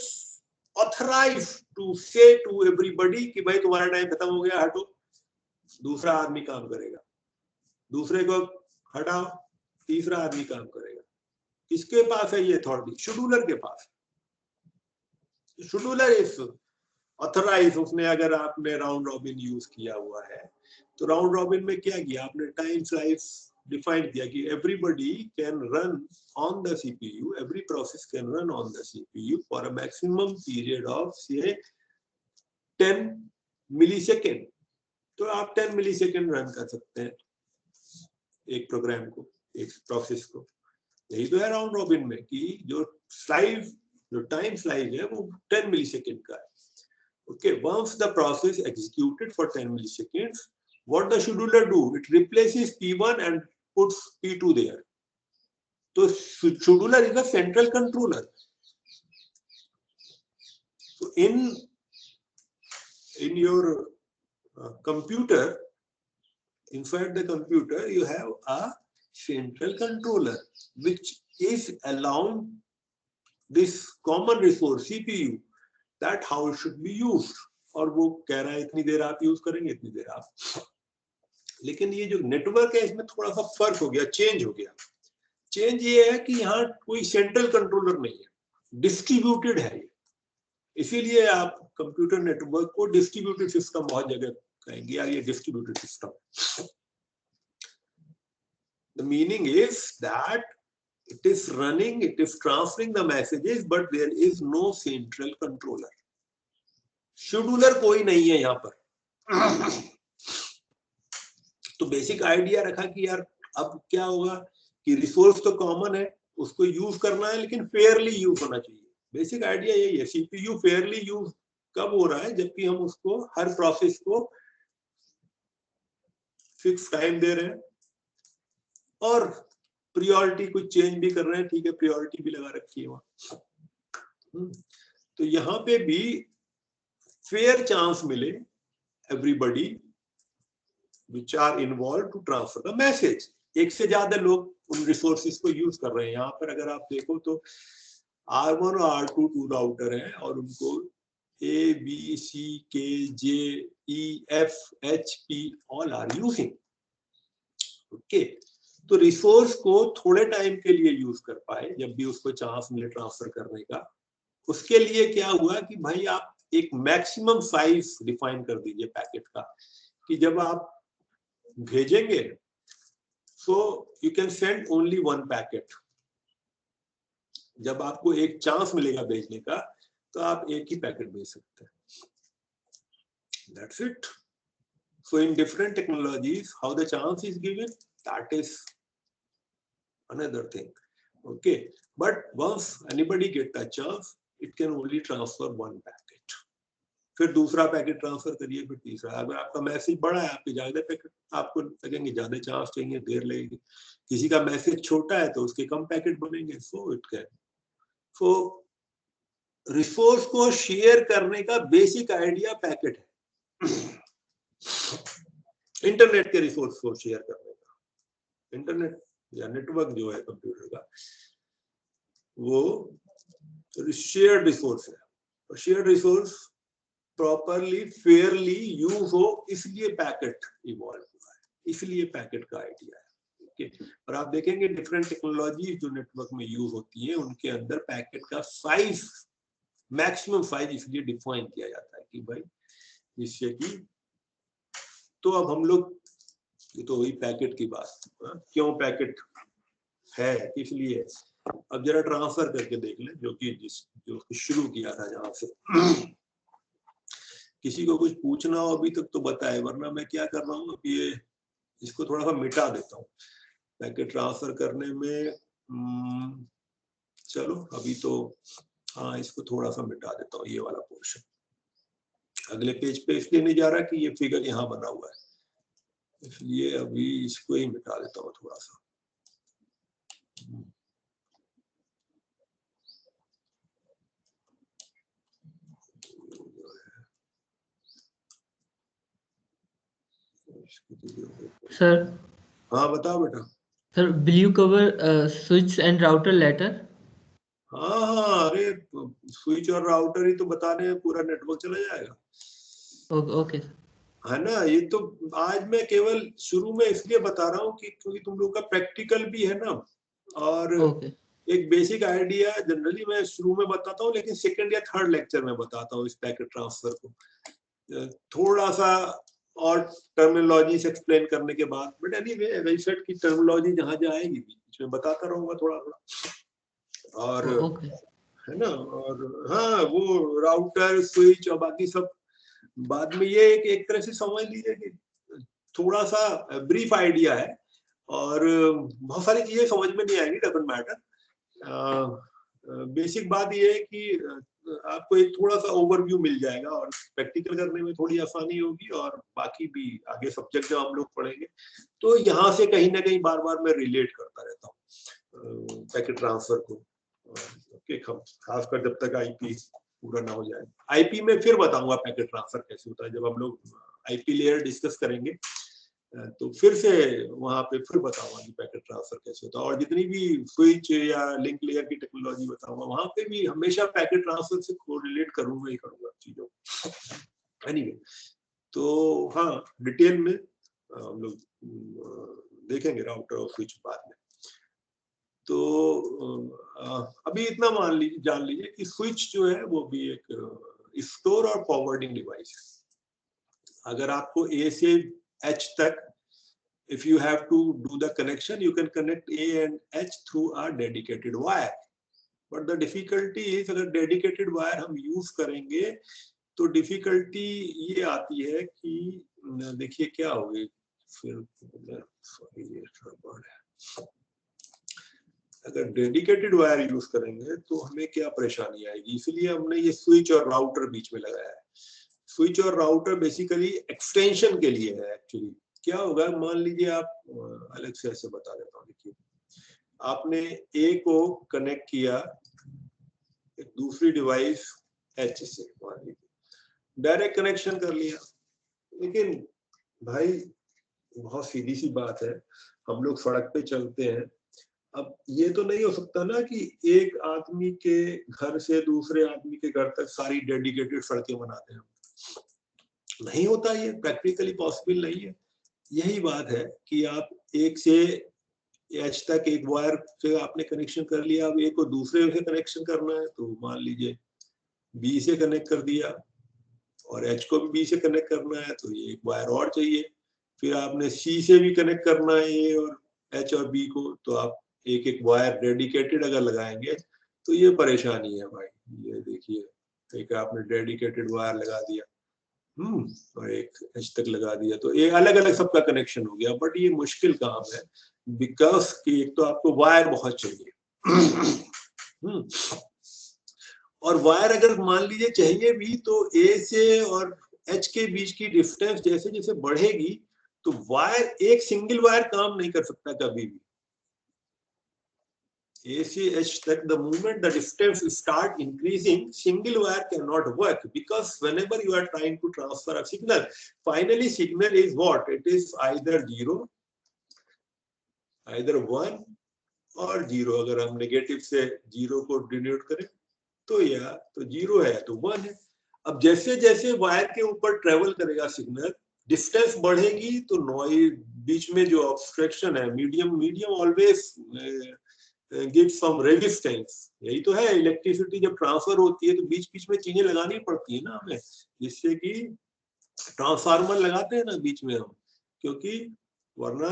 authorized to say to everybody कि भाई तुम्हारा टाइम खत्म हो गया, हटो, दूसरा आदमी काम करेगा, दूसरे को हटाओ, तीसरा आदमी काम करेगा। किसके पास है ये अथॉरिटी? शेड्यूलर के पास। शेड्यूलर इज ऑथराइज, उसने अगर आपने राउंड रॉबिन यूज किया हुआ है तो राउंड रॉबिन में क्या किया आपने, टाइम स्लाइस डिफाइन किया कि everybody can run on the CPU, every process can run on the CPU for a maximum period of say 10 millisecond. तो आप 10 मिलीसेकेंड रन कर सकते हैं एक प्रोग्राम को, एक प्रोसेस को। यही तो है राउंड रॉबिन में कि जो टाइम स्लाइस है वो 10 मिलीसेकेंड का है। Okay, once the process executed for 10 milliseconds, what the scheduler do? It replaces P1 and puts P2 there. So scheduler is a central controller. So in your computer, inside the computer, you have a central controller which is allowing this common resource CPU that how it should be used. और वो कह रहा है इतनी देर आप use करेंगे, इतनी देर आप। लेकिन ये जो नेटवर्क है इसमें थोड़ा सा फर्क हो गया, चेंज हो गया। चेंज ये है कि यहाँ कोई सेंट्रल कंट्रोलर नहीं है, डिस्ट्रीब्यूटेड है ये। इसीलिए आप कंप्यूटर नेटवर्क को डिस्ट्रीब्यूटेड सिस्टम बहुत जगह कहेंगे, यार ये distributed system. The meaning is that it is running, it is transferring the messages, but there is no central controller. Scheduler कोई नहीं है यहाँ पर। तो बेसिक आइडिया रखा कि यार अब क्या होगा कि रिसोर्स तो कॉमन है, उसको यूज करना है, लेकिन फेयरली यूज होना चाहिए। बेसिक आइडिया यही है। सीपीयू फेयरली यूज कब हो रहा है? जबकि हम उसको हर प्रोसेस को फिक्स टाइम दे रहे हैं और प्रियोरिटी कुछ चेंज भी कर रहे हैं, ठीक है, प्रियोरिटी भी लगा रखी है वहां। तो यहाँ पे भी फेयर चांस मिले everybody which are involve to transfer the message. एक से ज्यादा लोग उन रिसोर्सेज को यूज कर रहे हैं। यहाँ पर अगर आप देखो तो R1 और R2 टू राउटर हैं और उनको A, B, C, K, J, E, F, H, P all are using. Okay, तो रिसोर्स को थोड़े टाइम के लिए यूज कर पाए, जब भी उसको चांस मिले ट्रांसफर करने का, उसके लिए क्या हुआ कि भाई आप एक मैक्सिमम साइज डिफाइन कर दीजिए पैकेट का, कि जब आप भेजेंगे so you can send only one packet. जब आपको एक चांस मिलेगा भेजने का तो आप एक ही पैकेट भेज सकते हैं। That's it. So in different technologies how the chance is given, that is another thing. Okay, but once anybody get a chance, it can only transfer one packet. फिर दूसरा पैकेट ट्रांसफर करिए, फिर तीसरा। अगर आपका मैसेज बड़ा है, आपके ज्यादा पैकेट आपको लगेंगे, ज्यादा चांस चाहिए, देर लगेगी। किसी का मैसेज छोटा है तो उसके कम पैकेट बनेंगे। So it can, so resource को शेयर करने का बेसिक आइडिया पैकेट है। इंटरनेट के रिसोर्स को शेयर करने का, इंटरनेट या नेटवर्क जो है कंप्यूटर का, वो शेयर्ड रिसोर्स है। और shared resource properly Fairlie use हो, इसलिए पैकेट इवॉल्व हुआ है, इसलिए पैकेट का आइडिया है। ओके, और आप देखेंगे डिफरेंट टेक्नोलॉजी जो नेटवर्क में यूज होती है उनके अंदर पैकेट का साइज मैक्सिमम साइज इसलिए डिफाइन किया जाता है कि भाई जिससे कि, तो अब हम लोग, ये तो वही पैकेट की बात, क्यों पैकेट है किस लिए, अब जरा ट्रांसफर करके देख लें, जो कि जो शुरू किया था जहां से। किसी को कुछ पूछना हो अभी तक तो बताए, वरना मैं क्या कर रहा हूँ कि ये इसको थोड़ा सा मिटा देता हूँ पैकेट ट्रांसफर करने में। चलो अभी तो हाँ, इसको थोड़ा सा मिटा देता हूँ, ये वाला पोर्शन अगले पेज पे इसलिए नहीं जा रहा कि ये फिगर यहाँ बना हुआ है, इसलिए अभी इसको ही मिटा देता हूँ थोड़ा सा।
सर
हाँ बताओ बेटा।
Sir, will you cover switch and router later?
हाँ हाँ, अरे स्विच और राउटर ही तो बताने में पूरा नेटवर्क चला जाएगा।
ओके
है ना, ये तो आज मैं केवल शुरू में इसलिए बता रहा हूँ कि क्योंकि तुम लोग का प्रैक्टिकल भी है ना, और
ओके
एक बेसिक आइडिया जनरली मैं शुरू में बताता हूँ, लेकिन सेकंड या थर्ड लेक्चर में बताता हूँ इस पैकेट ट्रांसफर को थोड़ा सा और टर्मिनोलॉजी से एक्सप्लेन करने के बाद। बट एनीवे वेबसाइट की टर्मिनोलॉजी जहां जहां आएगी इसमें बताता रहूंगा थोड़ा थोड़ा, और
ओके
है ना। और हाँ, वो राउटर स्विच और बाकी सब बाद में, ये एक तरह से समझ लीजिए कि थोड़ा सा ब्रीफ आइडिया है, और बहुत सारी चीजें समझ में नहीं आएंगी, डजंट मैटर। बेसिक बात ये है कि आपको एक थोड़ा सा ओवरव्यू मिल जाएगा, और प्रैक्टिकल करने में थोड़ी आसानी होगी, और बाकी भी आगे सब्जेक्ट जब हम लोग पढ़ेंगे तो यहाँ से कहीं ना कहीं बार बार मैं रिलेट करता रहता हूँ पैकेट ट्रांसफर को, खासकर जब तक आईपी पूरा ना हो जाए। आईपी में फिर बताऊंगा पैकेट ट्रांसफर कैसे होता है, जब हम लोग आईपी लेयर डिस्कस करेंगे तो फिर से वहां पे फिर बताऊंगा कि पैकेट ट्रांसफर कैसे होता है, और जितनी भी स्विच या लिंक लेयर की टेक्नोलॉजी बताऊंगा वहां पे भी हमेशा पैकेट ट्रांसफर से कोरिलेट करूंगा ही करूंगा चीजों। एनीवे, तो हाँ डिटेल में हम लोग देखेंगे राउटर और स्विच बाद में। तो अभी इतना जान लीजिए कि स्विच जो है वो भी एक स्टोर और फॉरवर्डिंग डिवाइस है। अगर आपको ए से एच तक, if you have to do the connection, you can connect A and H through a dedicated wire. But the difficulty is, अगर dedicated wire हम use करेंगे तो difficulty ये आती है कि देखिए क्या होगी फिर, सॉरी ये गड़बड़ है। अगर डेडिकेटेड वायर यूज करेंगे तो हमें क्या परेशानी आएगी, इसलिए हमने ये स्विच और राउटर बीच में लगाया है। स्विच और राउटर बेसिकली एक्सटेंशन के लिए है। एक्चुअली क्या होगा, मान लीजिए आप, अलग से ऐसे बता देता हूँ, देखिए आपने ए को कनेक्ट किया एक दूसरी डिवाइस एच से, मान लीजिए डायरेक्ट कनेक्शन कर लिया, लेकिन भाई बहुत सीधी सी बात है, हम लोग सड़क पे चलते हैं, अब ये तो नहीं हो सकता ना कि एक आदमी के घर से दूसरे आदमी के घर तक सारी डेडिकेटेड सड़कें बनाते हैं, नहीं होता, ये प्रैक्टिकली पॉसिबल नहीं है। यही बात है कि आप एक से एच तक एक वायर से आपने कनेक्शन कर लिया, अब एक को दूसरे से कनेक्शन करना है तो मान लीजिए बी से कनेक्ट कर दिया, और एच को भी बी से कनेक्ट करना है तो ये एक वायर और चाहिए, फिर आपने सी से भी कनेक्ट करना है ए और एच और बी को, तो आप एक एक वायर डेडिकेटेड अगर लगाएंगे तो ये परेशानी है भाई। ये देखिए एक आपने डेडिकेटेड वायर लगा दिया और एक एच तक लगा दिया, तो ये अलग अलग सबका कनेक्शन हो गया, बट ये मुश्किल काम है, बिकॉज कि एक तो आपको वायर बहुत चाहिए और वायर अगर मान लीजिए चाहिए भी तो ए से और एच के बीच की डिस्टेंस जैसे जैसे बढ़ेगी तो वायर, एक सिंगल वायर काम नहीं कर सकता कभी भी। A से H तक, the moment the distance start increasing, single wire cannot work, because whenever you are trying to transfer a signal, finally signal is what? It is either 0, either 1 और 0। अगर हम नेगेटिव से 0 को डिनोट करें तो या तो 0 है तो 1 है। अब जैसे जैसे वायर के ऊपर ट्रेवल करेगा सिग्नल, डिस्टेंस बढ़ेगी तो नॉइज बीच में जो ऑब्स्ट्रक्शन है, medium always give some resistance. यही तो है, इलेक्ट्रिसिटी जब ट्रांसफर होती है तो बीच बीच में चीजें लगानी पड़ती है ना हमें, जिससे कि ट्रांसफार्मर लगाते हैं ना बीच में हम, क्योंकि वरना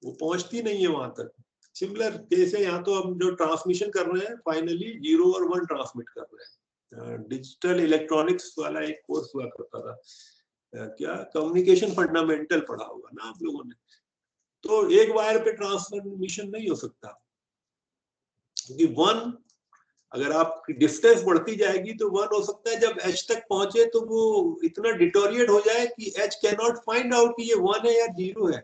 वो पहुंचती नहीं है वहां तक। सिमिलर केस है यहाँ, तो हम जो ट्रांसमिशन कर रहे हैं फाइनली 0 और 1 ट्रांसमिट कर रहे हैं। डिजिटल इलेक्ट्रॉनिक्स वाला एक कोर्स हुआ करता था, क्या कम्युनिकेशन फंडामेंटल पढ़ा होगा ना आप लोगों ने। तो एक वायर पे ट्रांसमिशन नहीं हो सकता, क्योंकि 1 अगर आपकी डिस्टेंस बढ़ती जाएगी तो 1 हो सकता है जब एच तक पहुंचे तो वो इतना डिटोरिएट हो जाए कि H can not find out कि ये 1 है या 0 है,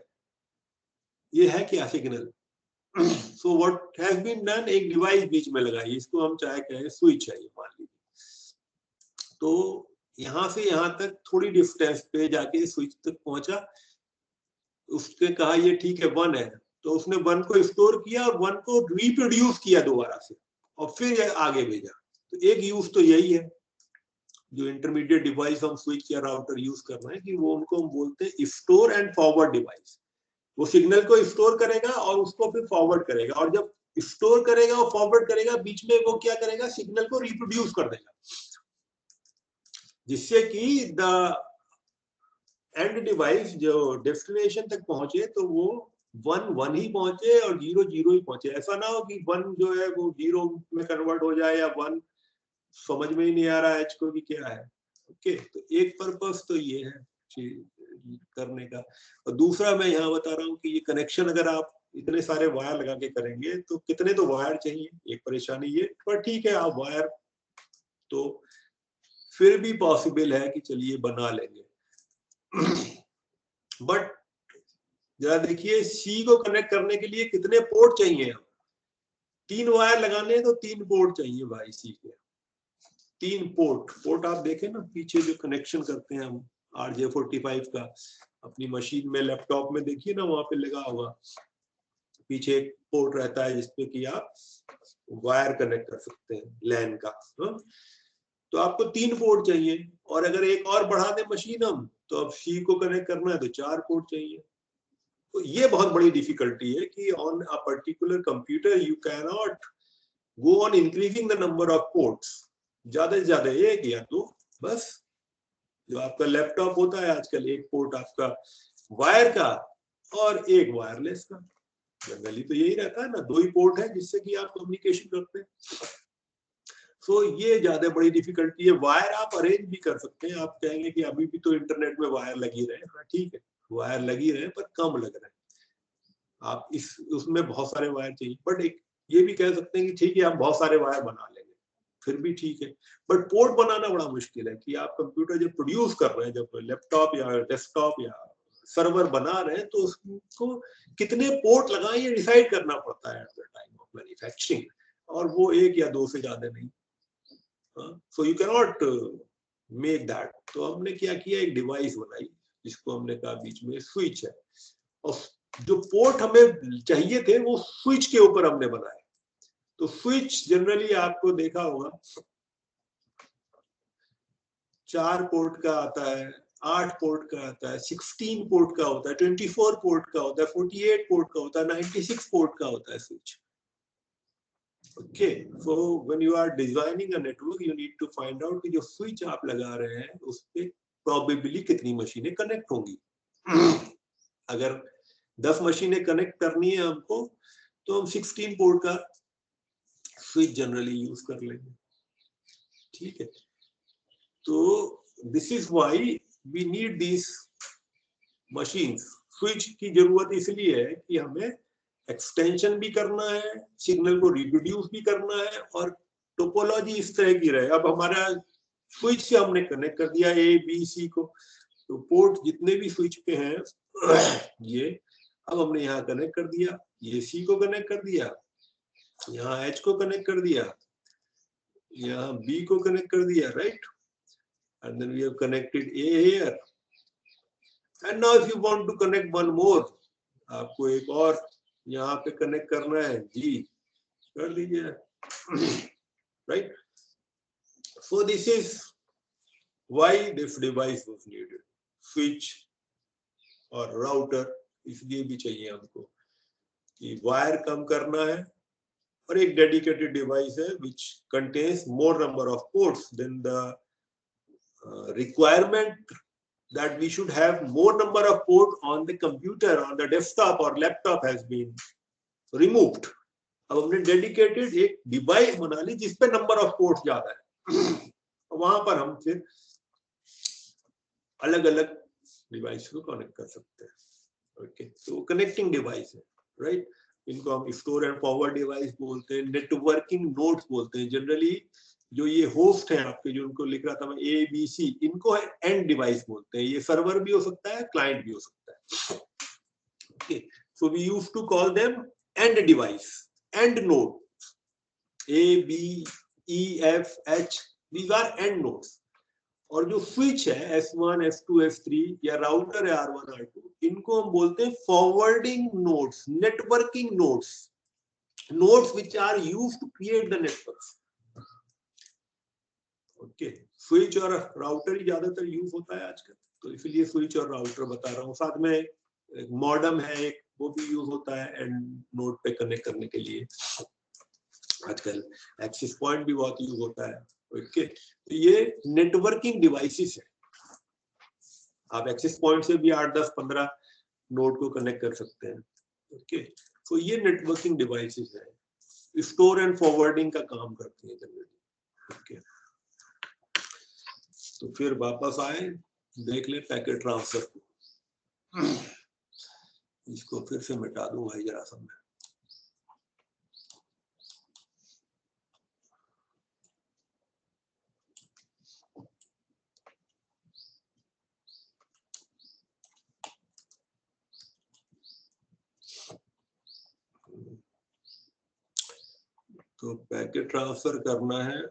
ये है क्या signal. So what has been done, एक डिवाइस बीच में लगाई, इसको हम चाहे कहें स्विच है ये मान लीजिए। तो यहां से यहां तक थोड़ी डिस्टेंस पे जाके स्विच तक पहुंचा, उसके कहा ये ठीक है 1 है, तो उसने 1 को स्टोर किया और 1 को रिप्रोड्यूस किया दोबारा से और फिर आगे भेजा। तो एक यूज तो यही है, जो इंटरमीडिएट डिवाइस हम स्विच या राउटर यूज कर रहे हैं, कि वो उनको हम बोलते हैं स्टोर एंड फॉरवर्ड डिवाइस। वो सिग्नल को स्टोर करेगा और उसको फिर फॉरवर्ड करेगा, और जब स्टोर करेगा और फॉरवर्ड करेगा, बीच में वो क्या करेगा, सिग्नल को रिप्रोड्यूस कर देगा, जिससे कि द एंड डिवाइस जो डेस्टिनेशन तक पहुंचे तो वो 1 1 ही पहुंचे और 0 0 ही पहुंचे। ऐसा ना हो कि 1 जो है वो 0 में कन्वर्ट हो जाए, या 1 समझ में ही नहीं आ रहा है एच को भी क्या है। ओके, तो एक पर्पस तो ये है करने का। और दूसरा मैं यहाँ बता रहा हूँ कि ये कनेक्शन अगर आप इतने सारे वायर लगा के करेंगे तो कितने तो वायर चाहिए, एक परेशानी ये, पर ठीक है आप वायर तो फिर भी पॉसिबल है कि चलिए बना लेंगे। बट जरा देखिए, सी को कनेक्ट करने के लिए कितने पोर्ट चाहिए, 3 वायर लगाने हैं तो 3 पोर्ट चाहिए भाई सी के। 3 पोर्ट आप देखें ना पीछे जो कनेक्शन करते हैं हम RJ45 का, अपनी मशीन में लैपटॉप में देखिए ना, वहां पे लगा होगा पीछे एक पोर्ट रहता है जिसपे कि आप वायर कनेक्ट कर सकते हैं लैन का। तो आपको 3 पोर्ट चाहिए, और अगर एक और बढ़ा दे मशीन हम, तो अब सी को कनेक्ट करना है तो 4 पोर्ट चाहिए। तो ये बहुत बड़ी डिफिकल्टी है कि on a particular computer you can not go on increasing the number of ports, ज्यादा से ज्यादा 1 या 2 बस। जो आपका लैपटॉप होता है आजकल, एक पोर्ट आपका वायर का और एक वायरलेस का, जनरली तो यही रहता है ना, 2 ही पोर्ट है जिससे कि आप कम्युनिकेशन करते हैं। सो ये ज्यादा बड़ी डिफिकल्टी है। वायर आप अरेंज भी कर सकते हैं, आप कहेंगे कि अभी भी तो इंटरनेट में वायर लगी रहे, हाँ ठीक है वायर लगी रहे पर कम लग रहे हैं, आप इस उसमें बहुत सारे वायर चाहिए। बट एक ये भी कह सकते हैं कि ठीक है आप बहुत सारे वायर बना लेंगे, फिर भी ठीक है, बट पोर्ट बनाना बड़ा मुश्किल है। कि आप कंप्यूटर जब प्रोड्यूस कर रहे हैं, जब लैपटॉप या डेस्कटॉप या सर्वर बना रहे हैं, तो उसको कितने पोर्ट लगाएं ये डिसाइड करना पड़ता है at the time of manufacturing, और वो 1 या 2 से ज्यादा नहीं। So you can not make that. तो हमने क्या किया, एक डिवाइस बनाई जिसको हमने कहा बीच में स्विच है, और जो पोर्ट हमें चाहिए थे वो स्विच के ऊपर हमने बनाए। तो स्विच जनरली आपको देखा होगा 4 पोर्ट का आता है, 8 पोर्ट का आता है, 16 पोर्ट का होता है, 24 पोर्ट का होता है, 48 पोर्ट का होता है, 96 पोर्ट का होता है switch. Okay, so when you are designing a network you need to find out कि जो स्विच आप लगा रहे हैं उस पे प्रोबेबली कितनी मशीनें कनेक्ट होंगी। अगर 10 मशीनें कनेक्ट करनी है हमको, तो हम 16 पोर्ट का स्विच जनरली यूज कर लेंगे, ठीक है। तो this is why we need this machines. Switch की जरूरत इसलिए है कि हमें एक्सटेंशन भी करना है, सिग्नल को रिप्रोड्यूस भी करना है, और टोपोलॉजी इस तरह की रहे। अब हमारा स्विच से हमने कनेक्ट कर दिया ए बी सी को, तो पोर्ट जितने भी स्विच पे हैं ये, अब हमने यहाँ कनेक्ट कर दिया, ये सी को कनेक्ट कर दिया, यहाँ एच को कनेक्ट कर दिया, यहाँ बी को कनेक्ट कर दिया, right, and then we have connected A here, and now if you want to connect one more, आपको एक और यहाँ पे कनेक्ट करना है, जी कर दीजिए, right? So this is why this device was needed, switch और राउटर इसलिए भी चाहिए हमको कि वायर कम करना है और एक डेडिकेटेड डिवाइस है which contains more number of ports. Then the requirement that we should have more number of ports on the computer, on the desktop or laptop has been removed. अब हमने dedicated एक device बना ली जिसपे number of ports ज्यादा है, वहां पर हम फिर अलग अलग डिवाइस को कनेक्ट कर सकते हैं। ओके, तो कनेक्टिंग डिवाइस है, राइट। इनको हम स्टोर एंड फॉरवर्ड डिवाइस बोलते हैं, नेटवर्किंग नोड्स बोलते हैं। जनरली जो ये होस्ट है आपके, जो उनको लिख रहा था मैं ABC, इनको एंड डिवाइस बोलते हैं। ये सर्वर भी हो सकता है, क्लाइंट भी हो सकता है। Okay, so we use to call them end device, end node, ABEFH, these are end nodes। और जो स्विच है S1, S2, S3 या राउटर है R1, R2, इनको हम बोलते हैं forwarding nodes, networking nodes, nodes which are used to create the network. Okay, switch और राउटर ही ज्यादातर यूज होता है आजकल, तो इसलिए स्विच और राउटर बता रहा हूँ। साथ में मॉडेम है एक, वो भी यूज होता है एंड नोड पे कनेक्ट करने के लिए। आजकल एक्सेस पॉइंट भी बहुत यूज होता है। ओके, तो ये नेटवर्किंग डिवाइसेस है। आप एक्सेस पॉइंट से भी 8, 10, 15 नोड को कनेक्ट कर सकते हैं। ओके, तो ये नेटवर्किंग डिवाइसेस है, स्टोर एंड फॉरवर्डिंग का काम करती है जनरली। ओके, तो फिर वापस आए, देख ले पैकेट ट्रांसफर को। इसको फिर से मिटा दूं भाई जरा सा मैं। तो पैकेट ट्रांसफर करना है,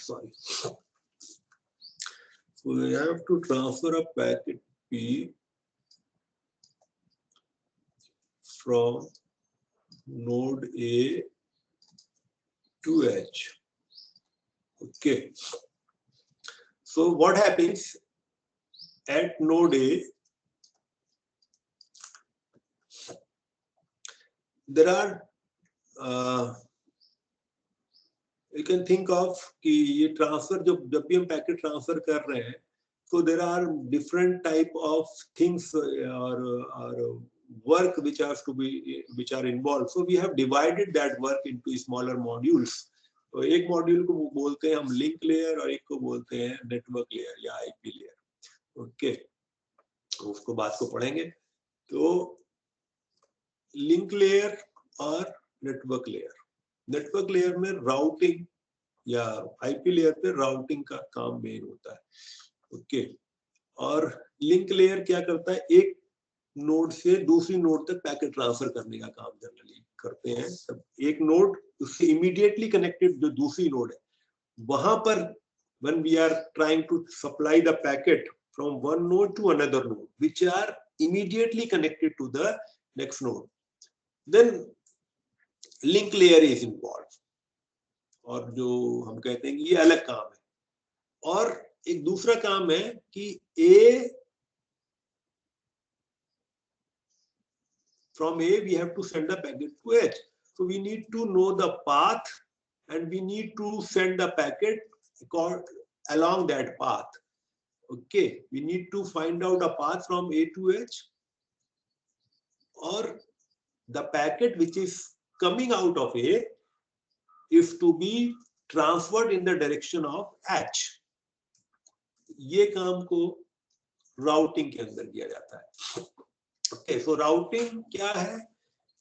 sorry, so we have to transfer a packet P from node A to H. Okay, so what happens at node A? There are you can think of कि ये ट्रांसफर जब भी हम पैकेट ट्रांसफर कर रहे हैं, so there are different type of things or work which are involved. So we have divided that work into smaller modules. तो एक मॉड्यूल को बोलते हैं हम लिंक लेयर और एक को बोलते हैं नेटवर्क लेयर या IP लेयर। ओके, उसको बात को पढ़ेंगे। तो लिंक लेयर और नेटवर्क लेयर में राउटिंग या IP लेयर पे राउटिंग का काम मेन होता है। ओके, और लिंक लेयर क्या करता है, एक नोड से दूसरी नोड तक पैकेट ट्रांसफर करने का काम जनरली करते हैं। तब एक नोड उससे इमीडिएटली कनेक्टेड जो दूसरी नोड है, वहां पर when we are trying to supply the packet from one node to another node which are immediately connected to the next node, then link layer is involved। और जो हम कहते हैं कि ये अलग काम है। और एक दूसरा काम है कि A, from A we have to send the packet to H, so we need to know the path and we need to send the packet along that path। Okay, we need to find out a path from A to H, or the packet which is coming out of A is to be transferred in the direction of H। ये काम को routing के अंदर किया जाता है। Okay, सो routing क्या है,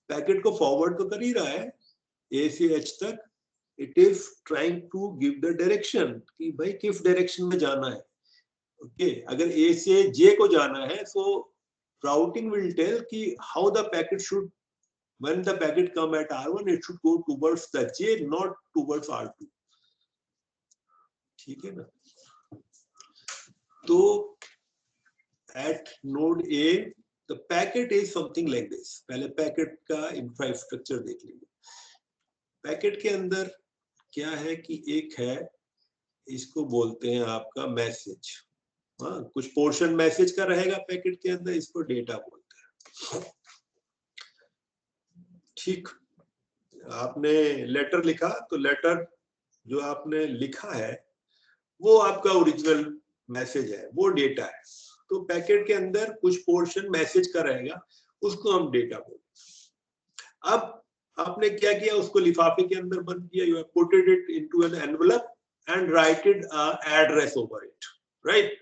पैकेट को फॉरवर्ड तो कर ही रहा है A से H तक, it is trying to give the direction कि भाई किस डायरेक्शन में जाना है। ओके, अगर A से J को जाना है, सो राउटिंग विल टेल कि how the packet should, when the packet come at R1 it should go towards the J, not towards R2। ठीक है ना। तो at node A the packet is something like this। पहले packet का infrastructure देख लीजिए। Packet के अंदर क्या है कि एक है इसको बोलते हैं आपका मैसेज। हाँ, कुछ पोर्शन मैसेज का रहेगा पैकेट के अंदर, इसको डेटा बोलते हैं। ठीक, आपने लेटर लिखा तो लेटर जो आपने लिखा है वो आपका ओरिजिनल मैसेज है, वो डेटा है। तो पैकेट के अंदर कुछ पोर्शन मैसेज का रहेगा, उसको हम डेटा बोलते हैं। अब आपने क्या किया, उसको लिफाफे के अंदर बंद किया, you have putted it into an envelope and righted a address over it, right.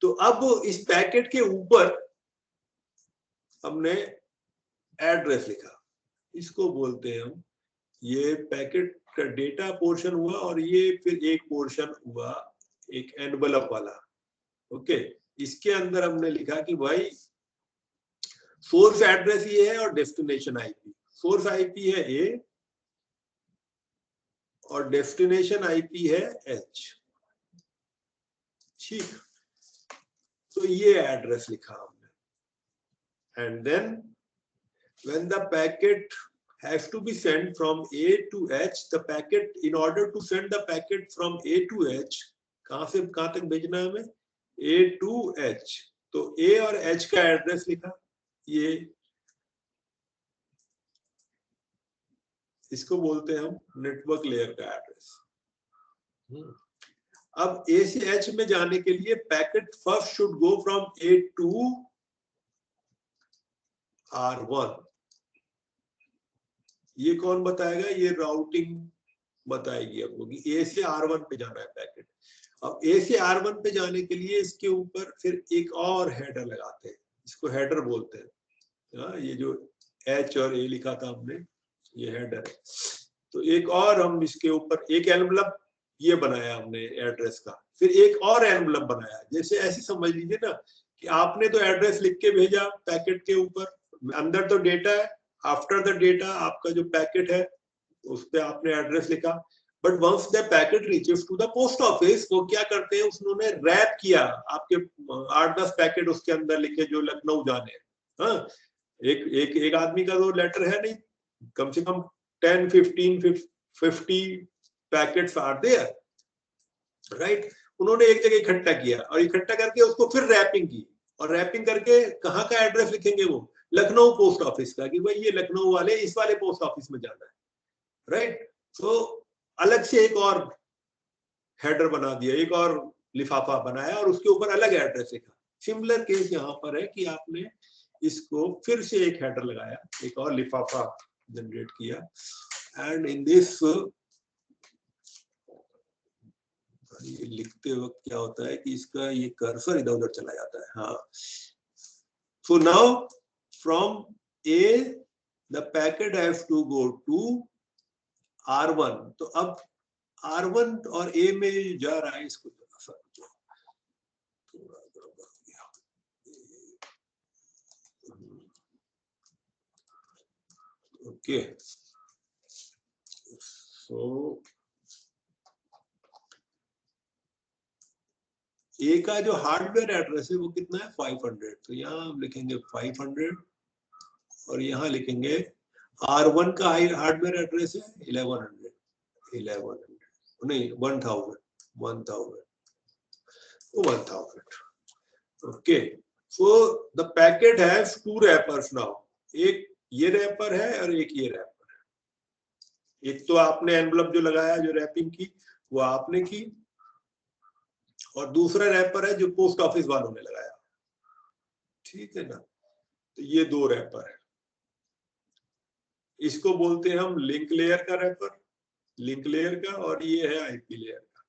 तो अब इस पैकेट के ऊपर हमने एड्रेस लिखा, इसको बोलते हैं हम, ये पैकेट का डेटा पोर्शन हुआ और ये फिर एक पोर्शन हुआ एक एनवेलप वाला। ओके, इसके अंदर हमने लिखा कि भाई सोर्स एड्रेस ये है और डेस्टिनेशन आईपी। सोर्स आईपी है ए और डेस्टिनेशन आईपी है एच। ठीक, तो ये एड्रेस लिखा हमने। And then when the packet has to be sent from A to H, the packet, in order to send the packet from A to H, कहां से कहां तक भेजना है हमें, A to H, तो A और H का एड्रेस लिखा, ये इसको बोलते हैं हम नेटवर्क लेयर का एड्रेस। अब A से H में जाने के लिए packet first should go from A to R1। ये कौन बताएगा, ये राउटिंग बताएगी आपको कि A से R1 पे जाना है पैकेट। अब A से R1 पे जाने के लिए इसके ऊपर फिर एक और हेडर लगाते हैं, इसको हेडर बोलते हैं। ये जो H और A लिखा था हमने, ये हेडर है। तो एक और हम इसके ऊपर एक एनवेलप ये बनाया हमने एड्रेस का, फिर एक और एनवेलप बनाया। जैसे ऐसे समझ लीजिए ना कि आपने तो एड्रेस लिख के भेजा पैकेट के ऊपर, अंदर तो डेटा है, आफ्टर द डेटा आपका जो पैकेट है उस पे आपने एड्रेस लिखा। But once the packet reaches to the post office, वो क्या करते हैं, उन्होंने रैप किया, आपके 8-10 पैकेट उसके अंदर लिखे जो लखनऊ जाने। हाँ, एक आदमी का तो लेटर है नहीं, कम से कम 10, 15, 50 पैकेट्स आर देयर, राइट। उन्होंने एक जगह इकट्ठा किया और इकट्ठा करके उसको फिर रैपिंग की, और रैपिंग करके कहाँ का एड्रेस लिखेंगे, वो लखनऊ पोस्ट ऑफिस का, कि भाई ये लखनऊ वाले इस वाले पोस्ट ऑफिस में जाना है, राइट। तो अलग से एक और हेडर बना दिया, एक और लिफाफा बनाया और उसके ऊपर अलग एड्रेस लिखा। सिमिलर केस यहाँ पर है कि आपने इसको फिर से एक हेडर लगाया, एक और लिफाफा जनरेट किया, एंड इन दिस, ये लिखते वक्त क्या होता है कि इसका ये कर्सर इधर उधर चला जाता है। हाँ, so now from A the packet has to go to R1। तो अब R1 और A में जा रहा है, इसको थोड़ा सा ओके। सो A का जो हार्डवेयर एड्रेस है वो कितना है, 500। तो यहाँ हम लिखेंगे 500 और यहाँ लिखेंगे R1 का हार्डवेयर एड्रेस है 1100 नहीं 1000 okay. So the packet has 2 rappers now, एक ये रैपर है और एक ये रैपर है। एक तो आपने एनवेलप जो लगाया, जो रैपिंग की वो आपने की, और दूसरा रैपर है जो पोस्ट ऑफिस वालों ने लगाया, ठीक है ना। तो ये 2 रैपर है, इसको बोलते हैं हम लिंक लेयर का रैपर, लिंक लेयर का, और ये है आईपी लेयर का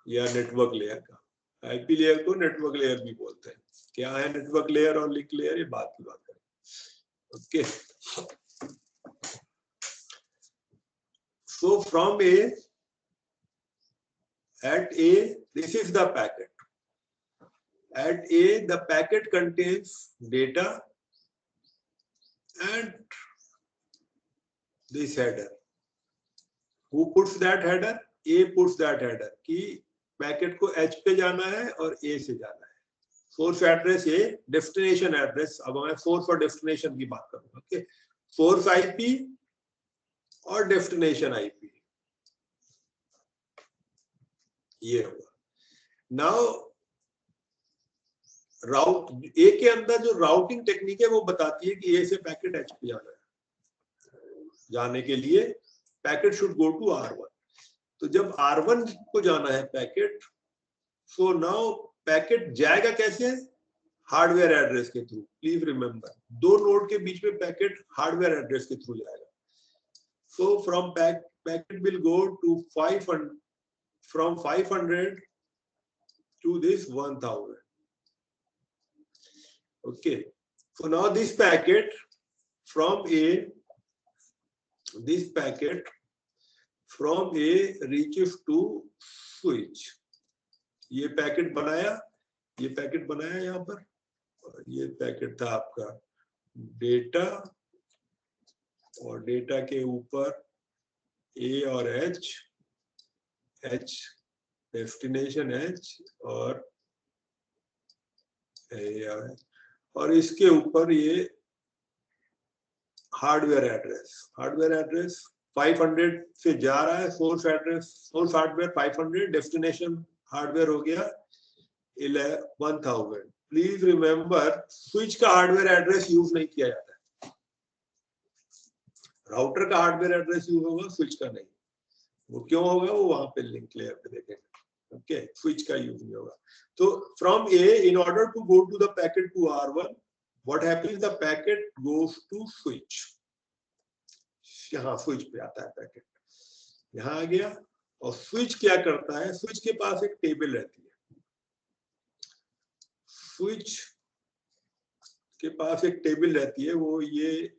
या नेटवर्क लेयर का। आईपी लेयर को नेटवर्क लेयर भी बोलते हैं। क्या है नेटवर्क लेयर और लिंक लेयर, ये बात की बात करें। Okay, so from A, at A, this is the packet. At A, the packet contains data and this header. Who puts that header? A puts that header कि packet को H पे जाना है और A से जाना है। Source address A, destination address, अब मैं सोर्स और डेस्टिनेशन की बात करूंगा। ओके, सोर्स आईपी और डेस्टिनेशन आईपी। ये होगा। नाउ ए के अंदर जो राउटिंग टेक्निक है वो बताती है कि ए से पैकेट एच पे जाना है। जाने के लिए packet should go to R1। तो जब R1 को जाना है पैकेट, सो नाउ पैकेट जाएगा कैसे? हार्डवेयर एड्रेस के थ्रू। प्लीज रिमेंबर, दो नोड के बीच में पैकेट हार्डवेयर एड्रेस के थ्रू जाएगा। So from packet will go to 500, from 500 to this 1000. Okay, so now this packet from A reaches to switch. ये पैकेट बनाया यहाँ पर, ये पैकेट था आपका डेटा, और डेटा के ऊपर A और H डेस्टिनेशन H और और इसके ऊपर ये हार्डवेयर एड्रेस 500 से जा रहा है। सोर्स हार्डवेयर 500, डेस्टिनेशन हार्डवेयर हो गया 1000। प्लीज रिमेंबर, स्विच का हार्डवेयर एड्रेस यूज नहीं किया जाता है। राउटर का हार्डवेयर एड्रेस यूज होगा, स्विच का नहीं। वो क्यों होगा, वो वहां पे लिंक लेयर पे देखेंगे। ओके, स्विच का यूज नहीं होगा। तो from A, in order to go to the packet to R1, what happens, the packet goes to switch. यहाँ स्विच पे आता है पैकेट, यहाँ आ गया। और स्विच क्या करता है, स्विच के पास एक टेबल रहती है। स्विच के पास एक टेबल रहती है, वो ये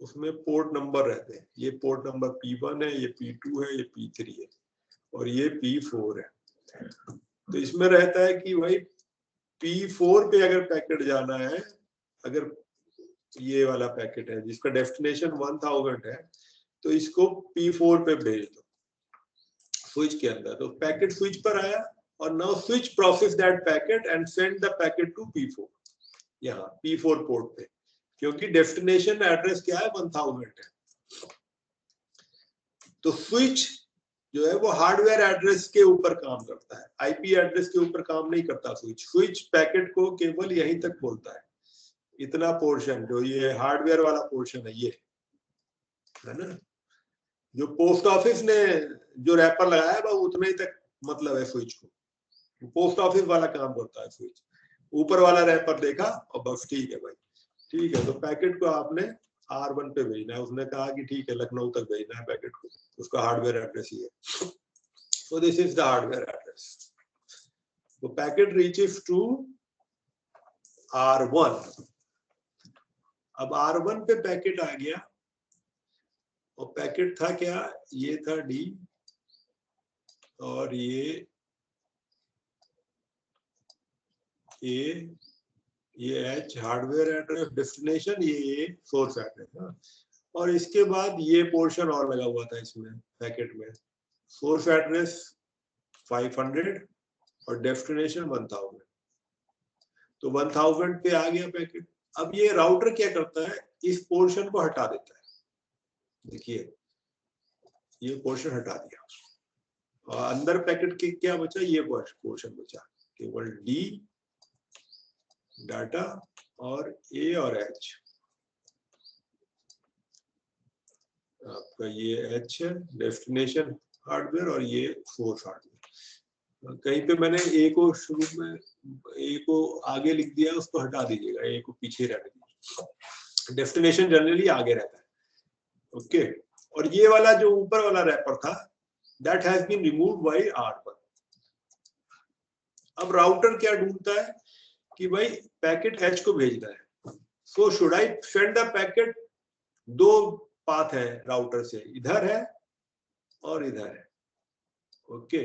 उसमें पोर्ट नंबर रहते हैं। ये पोर्ट नंबर P1 है, ये P2 है, ये P3 है, और ये P4 है। तो इसमें रहता है कि भाई P4 पे अगर पैकेट जाना है, अगर ये वाला पैकेट है जिसका डेस्टिनेशन 1000 है, तो इसको P4 पे भेज दो स्विच के अंदर। तो पैकेट स्विच पर आया, और now switch process that packet and send the packet to P4, यहाँ P4 पोर्ट पे, क्योंकि डेस्टिनेशन एड्रेस क्या है, 1000 है। तो स्विच जो है वो हार्डवेयर एड्रेस के ऊपर काम करता है, आईपी एड्रेस के ऊपर काम नहीं करता। स्विच पैकेट को केवल यहीं तक बोलता है। इतना पोर्शन जो ये हार्डवेयर वाला पोर्शन है, ये है ना, जो पोस्ट ऑफिस ने जो रैपर लगाया है, वो उतने ही तक मतलब है स्विच को। पोस्ट ऑफिस वाला काम करता है स्विच। ऊपर वाला रैपर देखा और बस ठीक है भाई, ठीक है। तो पैकेट को आपने R1 पे भेजना है। उसने कहा कि ठीक है, लखनऊ तक भेजना है पैकेट को, उसका हार्डवेयर एड्रेस ही है। So this is the hardware address. तो पैकेट रीचेस टू R1। अब R1 पे पैकेट आ गया, और पैकेट था क्या, ये था D, और ये A, ये H हार्डवेयर एड्रेस डेस्टिनेशन, ये सोर्स एड्रेस। और इसके बाद ये पोर्शन और लगा हुआ था इसमें पैकेट में, सोर्स एड्रेस 500 और डेस्टिनेशन 1000। तो 1000 पे आ गया पैकेट। अब ये राउटर क्या करता है, इस पोर्शन को हटा देता है। देखिए, ये पोर्शन हटा दिया, और अंदर पैकेट के क्या बचा, ये पोर्शन बचा, केवल D डाटा और A और H। आपका ये H है डेस्टिनेशन हार्डवेयर, और ये सोर्स हार्डवेयर। कहीं पे मैंने A को शुरू में, A को आगे लिख दिया, उसको हटा दीजिएगा, A को पीछे रहने दीजिए। डेस्टिनेशन जनरली आगे रहता है। ओके, और ये वाला जो ऊपर वाला रैपर था, that has been removed by R1। अब राउटर क्या ढूंढता है कि भाई पैकेट H को भेजना है। So should I send the packet, दो पाथ है राउटर से, इधर है और इधर है। ओके,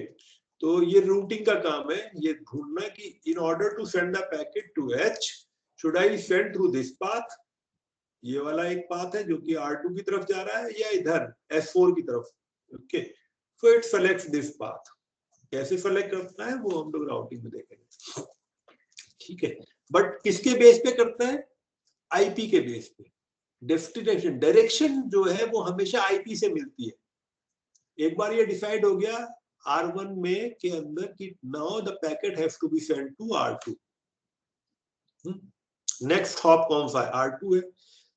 तो ये रूटिंग का काम है, ये ढूंढना कि in order to send the packet to H, should I send through this path, ये वाला एक पाथ है जो कि R2 की तरफ जा रहा है, या इधर S4 की तरफ। Okay, so it selects this path. कैसे सेलेक्ट करना है वो हम लोग राउटिंग में देखेंगे, ठीक है। बट किसके बेस पे करता है, आईपी के बेस पे। डेस्टिनेशन डायरेक्शन जो है वो हमेशा आईपी से मिलती है। एक बार ये डिसाइड हो गया R1 में के अंदर कि now the packet has to be send to R2. Next hop कौन सा है? R2 है.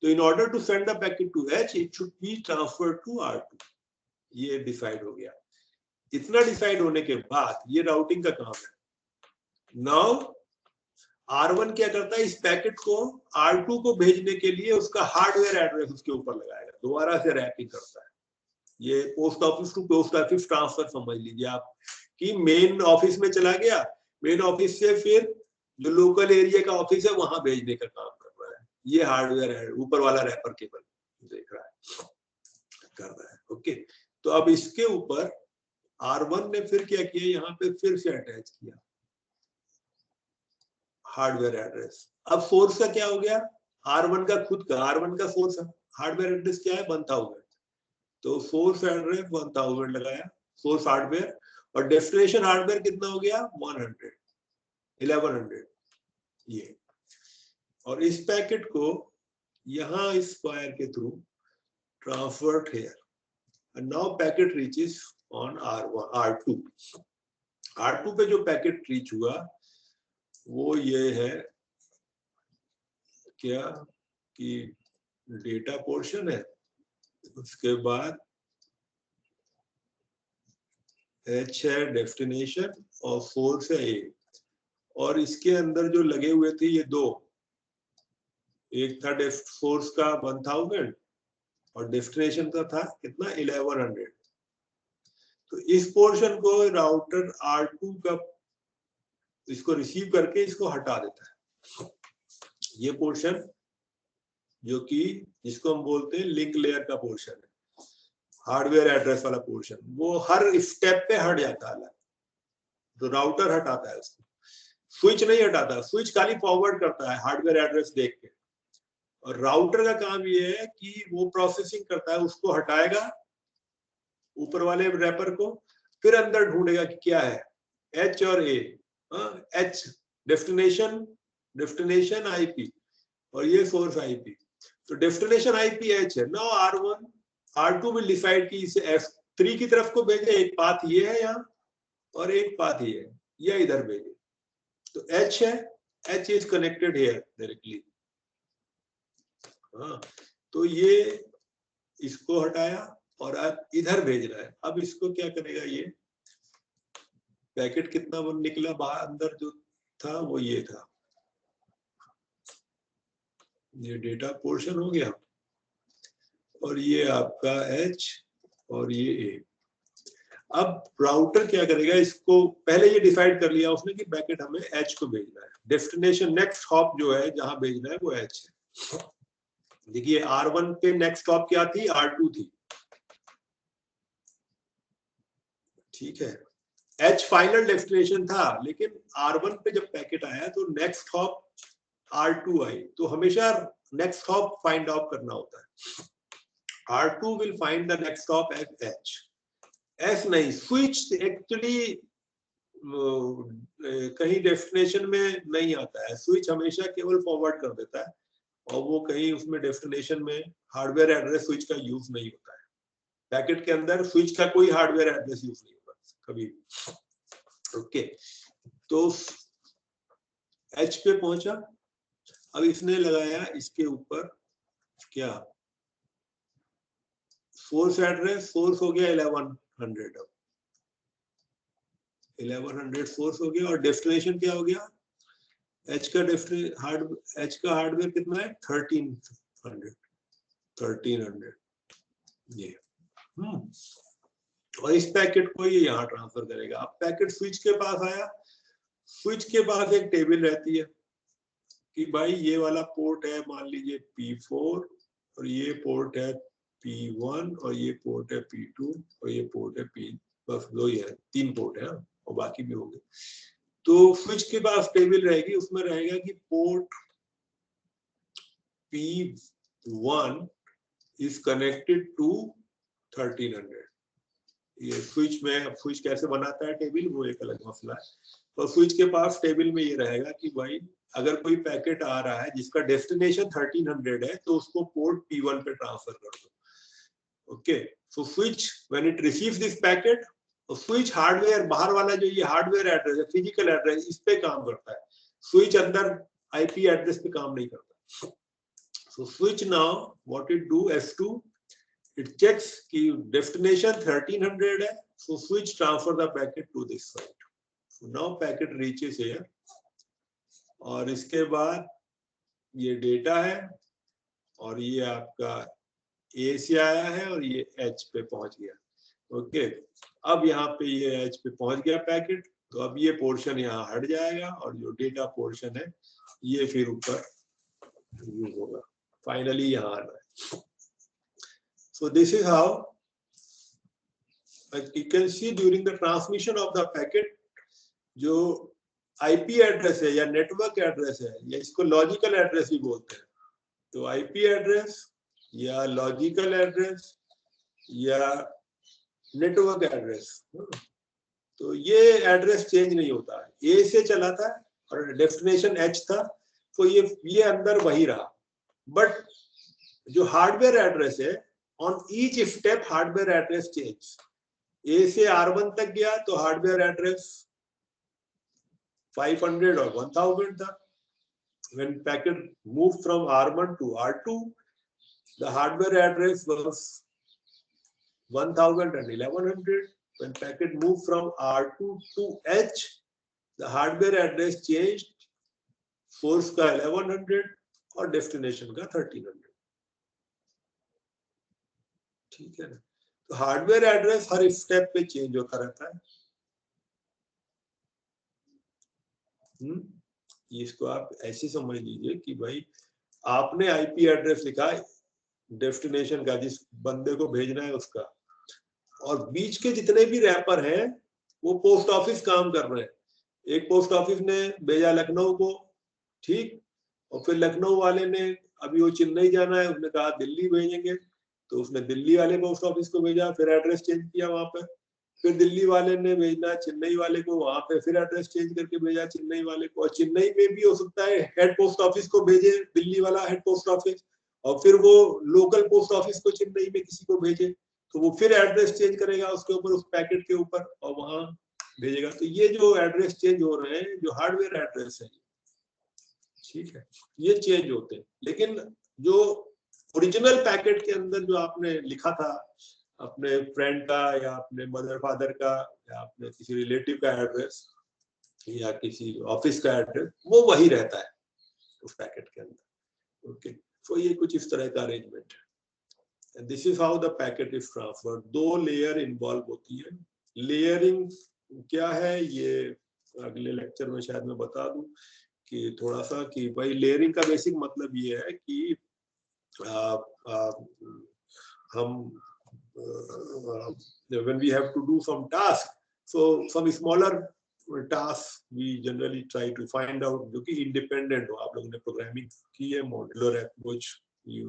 तो in order to send the packet to H it should be transferred to R2. ये डिसाइड हो गया. इतना डिसाइड होने के बाद ये राउटिंग का काम है. नाउ R1 क्या करता है, इस पैकेट को R2 को भेजने के लिए उसका हार्डवेयर एड्रेस उसके ऊपर लगाएगा, दोबारा से रैपिंग करता है. ये post office to post office transfer समझ लीजिए आप कि मेन ऑफिस में चला गया, मेन ऑफिस से फिर जो लोकल एरिया का ऑफिस है वहां भेजने का काम कर रहा है. ये हार्डवेयर है, ऊपर वाला रैपर केबल देख रहा है, कर रहा है. ओके, तो अब इसके ऊपर R1 ने फिर क्या किया, यहाँ पे फिर से अटैच किया हार्डवेयर एड्रेस. अब सोर्स का क्या हो गया, R1 का खुद का, R1 का सोर्स हार्डवेयर एड्रेस क्या है 1000. तो सोर्स एड्रेस 1000 लगाया, सोर्स हार्डवेयर, और डेस्टिनेशन हार्डवेयर कितना हो गया 100, 1100 ये. और इस पैकेट को यहां इस वायर के through transferred here, and now packet reaches on R2. R2 पे जो पैकेट रीच हुआ वो ये है क्या कि डेटा पोर्शन है, उसके बाद H है डेस्टिनेशन और सोर्स है A. और इसके अंदर जो लगे हुए थे ये दो, एक था सोर्स का 1000 और डेस्टिनेशन का था कितना 1100. तो इस पोर्शन को राउटर R2 का इसको रिसीव करके इसको हटा देता है. ये पोर्शन जो कि जिसको हम बोलते हैं लिंक लेयर का पोर्शन है, हार्डवेयर एड्रेस वाला पोर्शन, वो हर स्टेप पे हट जाता है. तो राउटर हटाता है उसको, स्विच नहीं हटाता. स्विच खाली फॉरवर्ड करता है हार्डवेयर एड्रेस देख के, और राउटर का काम ये है कि वो प्रोसेसिंग करता है, उसको हटाएगा ऊपर वाले रैपर को, फिर अंदर ढूंढेगा कि क्या है H और A. H डेस्टिनेशन आईपी और ये सोर्स आईपी. तो डेस्टिनेशन आईपी H है. नाउ R2 विल डिसाइड कि इसे F3 की तरफ को भेजे, एक पाथ ये है यहाँ और एक पाथ ये है, या इधर भेजे. तो H है, H is connected here directly. तो ये इसको हटाया और अब इधर भेज रहा है. अब इसको क्या करेगा, ये पैकेट कितना वो निकला बाहर, अंदर जो था वो ये था, ये डेटा पोर्शन हो गया, और ये आपका H और ये A. अब राउटर क्या करेगा, इसको पहले ये डिसाइड कर लिया उसने कि पैकेट हमें H को भेजना है. डेस्टिनेशन नेक्स्ट हॉप जो है जहां भेजना है वो H है. देखिए R1 पे नेक्स्ट हॉप क्या थी, R2 थी. ठीक है, H फाइनल डेस्टिनेशन था, लेकिन R1 पे जब पैकेट आया तो नेक्स्ट हॉप R2 आई. तो हमेशा नेक्स्ट हॉप फाइंड आउट करना होता है. R2 will find the next hop at H. S नहीं, स्विच एक्चुअली कहीं डेस्टिनेशन में नहीं आता है. स्विच हमेशा केवल फॉरवर्ड कर देता है, और वो कहीं उसमें डेस्टिनेशन में हार्डवेयर एड्रेस स्विच का यूज नहीं होता है. पैकेट के अंदर स्विच का कोई हार्डवेयर एड्रेस यूज नहीं होता कभी. ओके, तो H पे पहुंचा. अब इसने लगाया इसके ऊपर क्या, सोर्स एड्रेस, सोर्स हो गया 1100. अब 1100 सोर्स हो गया, और डेस्टिनेशन क्या हो गया, H का H का हार्डवेयर कितना है 1300 ये. और इस पैकेट को ये यहाँ ट्रांसफर करेगा. अब पैकेट स्विच के पास आया. स्विच के पास एक टेबल रहती है कि भाई ये वाला पोर्ट है मान लीजिए P4, और ये पोर्ट है P1, और ये पोर्ट है P2, और ये पोर्ट है P. बस दो ही है, 3 पोर्ट है और बाकी भी होंगे. तो स्विच के पास टेबल रहेगी, उसमें रहेगा कि port P1 is connected to 1300. ये स्विच में, अब स्विच कैसे बनाता है टेबल वो एक अलग मसला है. तो स्विच के पास टेबल में ये रहेगा कि भाई अगर कोई पैकेट आ रहा है जिसका डेस्टिनेशन 1300 है तो उसको पोर्ट P1 पे ट्रांसफर कर दो. Okay, so switch when it receives this packet, तो स्विच हार्डवेयर, बाहर वाला जो ये हार्डवेयर एड्रेस है, फिजिकल एड्रेस, इस पे काम करता है। स्विच अंदर आईपी एड्रेस पे काम नहीं करता। So switch now what it do, S2 it checks कि destination 1300 है, so switch transfer the packet to this site. So now packet reaches here, और इसके बाद ये डेटा है और ये आपका A से आया है और ये H पे पहुंच गया। ओके, अब यहाँ पे ये H पे पहुंच गया पैकेट, तो अब ये पोर्शन यहाँ हट जाएगा और जो डेटा पोर्शन है ये फिर ऊपर यूज होगा, फाइनली यहाँ आ रहा है। So this is how, like you can see during the transmission of the packet, जो IP एड्रेस है या नेटवर्क एड्रेस है या इसको लॉजिकल एड्रेस भी बोलते हैं, तो IP एड्रेस या लॉजिकल एड्रेस या नेटवर्क एड्रेस, तो ये एड्रेस चेंज नहीं होता है। A से चला था और डेस्टिनेशन H था, तो ये अंदर वही रहा, बट जो हार्डवेयर एड्रेस है, on each step hardware address change. A से R1 तक गया तो हार्डवेयर एड्रेस 500 और 1000 था। When packet moved from R1 to R2, the hardware address was 1000 and 1100. When packet moved from R2 to H, the hardware address changed, source का 1100 और destination का 1300। ठीक है ना, तो हार्डवेयर एड्रेस हर स्टेप पे चेंज होता रहता है। इसको आप ऐसे समझ लीजिए कि भाई आपने आईपी एड्रेस लिखा है डेस्टिनेशन का, जिस बंदे को भेजना है उसका, और बीच के जितने भी रैपर हैं वो पोस्ट ऑफिस काम कर रहे हैं। एक पोस्ट ऑफिस ने भेजा लखनऊ को, ठीक, और फिर लखनऊ वाले ने, अभी वो चेन्नई जाना है, उसने कहा दिल्ली भेजेंगे, तो उसने दिल्ली वाले पोस्ट ऑफिस को भेजा, फिर एड्रेस चेंज किया वहां पे, फिर दिल्ली वाले ने भेजना चेन्नई वाले को, वहां पे फिर एड्रेस चेंज करके भेजा चेन्नई वाले को, और चेन्नई में भी हो सकता है हेड पोस्ट ऑफिस को भेजे दिल्ली वाला हेड पोस्ट ऑफिस, और फिर वो लोकल पोस्ट ऑफिस को चेन्नई में किसी को भेजे, तो वो फिर एड्रेस चेंज करेगा उसके ऊपर, उस पैकेट के ऊपर, और वहां भेजेगा। तो ये जो एड्रेस चेंज हो रहे हैं, जो हार्डवेयर एड्रेस है, ठीक है, ये चेंज होते हैं। लेकिन जो ओरिजिनल पैकेट के अंदर जो आपने लिखा था अपने फ्रेंड का या अपने मदर फादर का या अपने किसी रिलेटिव का एड्रेस या किसी ऑफिस का एड्रेस, वो वही रहता है उस पैकेट के अंदर। ओके, तो ये कुछ इस तरह का अरेंजमेंट है। This is how the packet is transferred. 2 layer involve होती है। लेयरिंग क्या है, ये अगले लेक्चर में शायद मैं बता दूं कि थोड़ा सा, कि भाई लेयरिंग का बेसिक मतलब ये है कि हम when we have to do some task, so some smaller tasks we generally try to find out जो कि independent हो। आप लोगों ने प्रोग्रामिंग की है, modular approach, you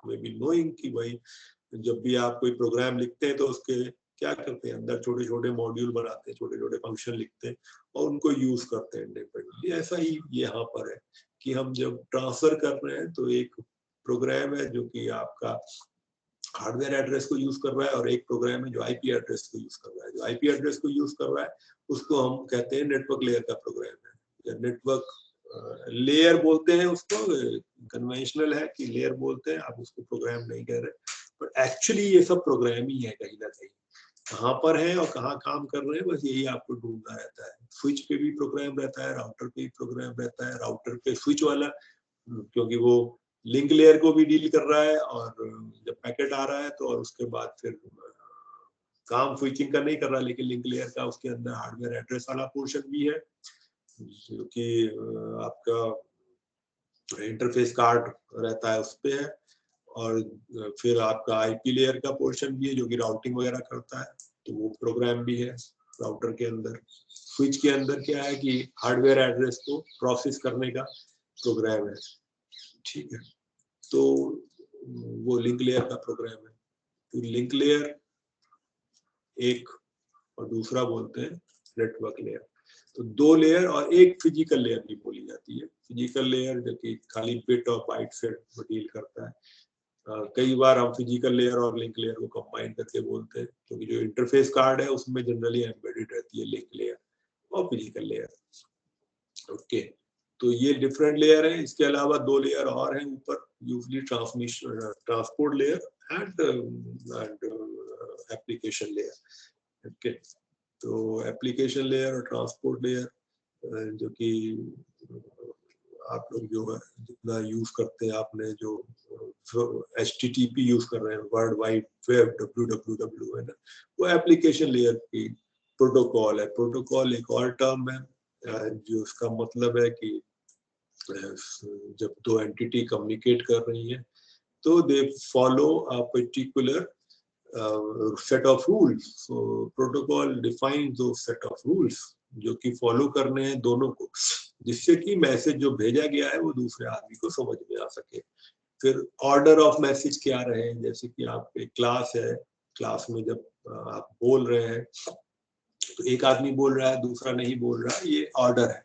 may be knowing कि भाई जब भी आप कोई प्रोग्राम लिखते हैं तो उसके क्या करते हैं, अंदर छोटे छोटे मॉड्यूल बनाते हैं, छोटे छोटे फंक्शन लिखते हैं और उनको यूज करते हैं इंडिपेंडेंटली। ऐसा ही यहाँ पर है कि हम जब ट्रांसफर कर रहे हैं तो एक प्रोग्राम है जो कि आपका हार्डवेयर एड्रेस को यूज कर रहा है, और एक प्रोग्राम है जो आईपी एड्रेस को यूज कर रहा है। जो आईपी एड्रेस को यूज कर रहा है उसको हम कहते हैं नेटवर्क लेयर का प्रोग्राम है, या नेटवर्क लेयर बोलते हैं उसको। कन्वेंशनल है कि लेयर बोलते हैं, आप उसको प्रोग्राम नहीं कह रहे, बट एक्चुअली ये सब प्रोग्राम ही है कहीं ना कहीं। कहाँ पर है और कहाँ काम कर रहे हैं, बस यही आपको ढूंढना रहता है। स्विच पे भी प्रोग्राम रहता है, राउटर पे भी प्रोग्राम रहता है। राउटर पे स्विच वाला, क्योंकि वो लिंक लेयर को भी डील कर रहा है, और जब पैकेट आ रहा है तो, और उसके बाद फिर काम स्विचिंग का नहीं कर रहा, लेकिन लिंक लेयर का उसके अंदर हार्डवेयर एड्रेस वाला पोर्शन भी है, जो कि आपका इंटरफेस कार्ड रहता है उस पे है, और फिर आपका आईपी लेयर का पोर्शन भी है जो कि राउटिंग वगैरह करता है, तो वो प्रोग्राम भी है राउटर के अंदर। स्विच के अंदर क्या है कि हार्डवेयर एड्रेस को प्रोसेस करने का प्रोग्राम है, ठीक है। तो वो लिंक लेयर का प्रोग्राम है। तो लिंक लेयर एक, और दूसरा बोलते हैं नेटवर्क लेयर। तो 2 लेयर और एक फिजिकल लेयर भी बोली जाती है। फिजिकल लेयर जो कि खाली बिट और बाइट से डील करता है, कई बार हम फिजिकल लेयर और लिंक लेयर को कंबाइन करके बोलते हैं, क्योंकि जो इंटरफेस कार्ड है उसमें जनरली एम्बेडेड रहती है लिंक लेयर और फिजिकल लेयर। ओके, तो ये डिफरेंट लेयर है। इसके अलावा दो लेयर और हैं ऊपर, usually transmission transport layer and application layer. Okay, तो एप्लीकेशन लेयर और ट्रांसपोर्ट लेयर जो कि आप लोग जो है जितना यूज करते हैं, आपने जो HTTP यूज कर रहे हैं, वर्ल्ड वाइड वेब, WWW है ना, वो एप्लीकेशन लेयर की प्रोटोकॉल है। प्रोटोकॉल एक और टर्म है जो उसका मतलब है कि जब दो एंटिटी कम्युनिकेट कर रही है तो they follow a particular set of rules. So protocol define दो सेट ऑफ रूल्स जो कि फॉलो करने हैं दोनों को, जिससे कि मैसेज जो भेजा गया है वो दूसरे आदमी को समझ में आ सके। फिर ऑर्डर ऑफ मैसेज क्या रहे, जैसे कि आप एक क्लास है, क्लास में जब आप बोल रहे हैं तो एक आदमी बोल रहा है, दूसरा नहीं बोल रहा है, ये ऑर्डर है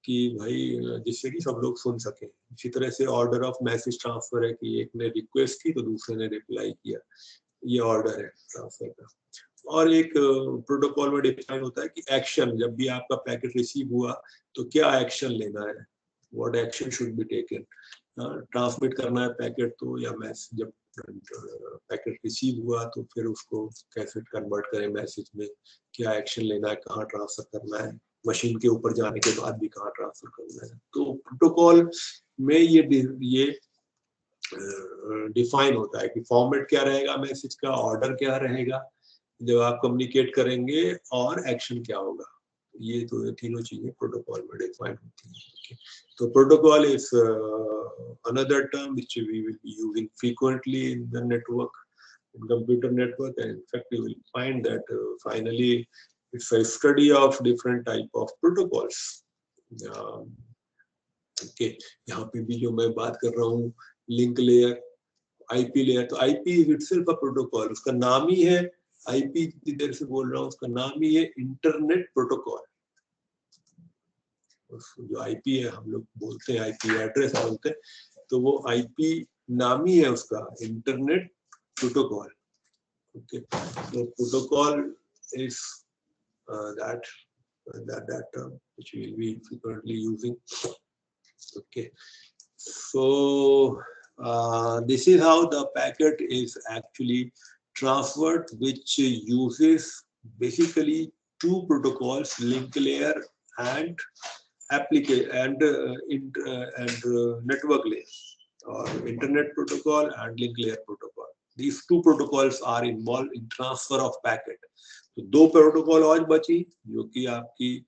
कि भाई जिससे कि सब लोग सुन सके। इसी तरह से ऑर्डर ऑफ मैसेज ट्रांसफर है कि एक ने रिक्वेस्ट की तो दूसरे ने रिप्लाई किया, ये ऑर्डर है ट्रांसफर का। और एक प्रोटोकॉल में डिफाइन होता है कि एक्शन, जब भी आपका पैकेट रिसीव हुआ तो क्या एक्शन लेना है, what action should be taken. Transmit करना है पैकेट तो, या मैसेज जब पैकेट रिसीव हुआ तो फिर उसको कैसे कन्वर्ट करें मैसेज में, क्या एक्शन लेना है, कहाँ ट्रांसफर करना है, मशीन के ऊपर जाने के बाद भी कहाँ ट्रांसफर करना है। तो प्रोटोकॉल में ये डिफाइन होता है कि फॉर्मेट क्या रहेगा मैसेज का, ऑर्डर क्या रहेगा जब आप कम्युनिकेट करेंगे, और एक्शन क्या होगा। ये तो तीनों चीजें प्रोटोकॉल में डिफाइन होती हैं। तो protocol is another term which we will be using frequently in the network, in computer network, and in fact you will find that finally it's a study of different type of protocols. Okay, यहाँ पे भी जो मैं बात कर रहा हूँ link layer, IP layer, तो IP is itself a protocol, उसका नाम ही है आईपी, जितनी देर से बोल रहा हूँ उसका नाम ही है इंटरनेट प्रोटोकॉल। जो आईपी है हम लोग बोलते हैं आईपी एड्रेस बोलते हैं, तो वो आईपी नाम ही है उसका, इंटरनेट प्रोटोकॉल। ओके, तो protocol is that term which we will be frequently using. Okay, so this is how the packet is actually transferred, which uses basically two protocols, link layer and network layer, or internet protocol and link layer protocol. These two protocols are involved in transfer of packet. तो दो protocol और बची जो कि आपकी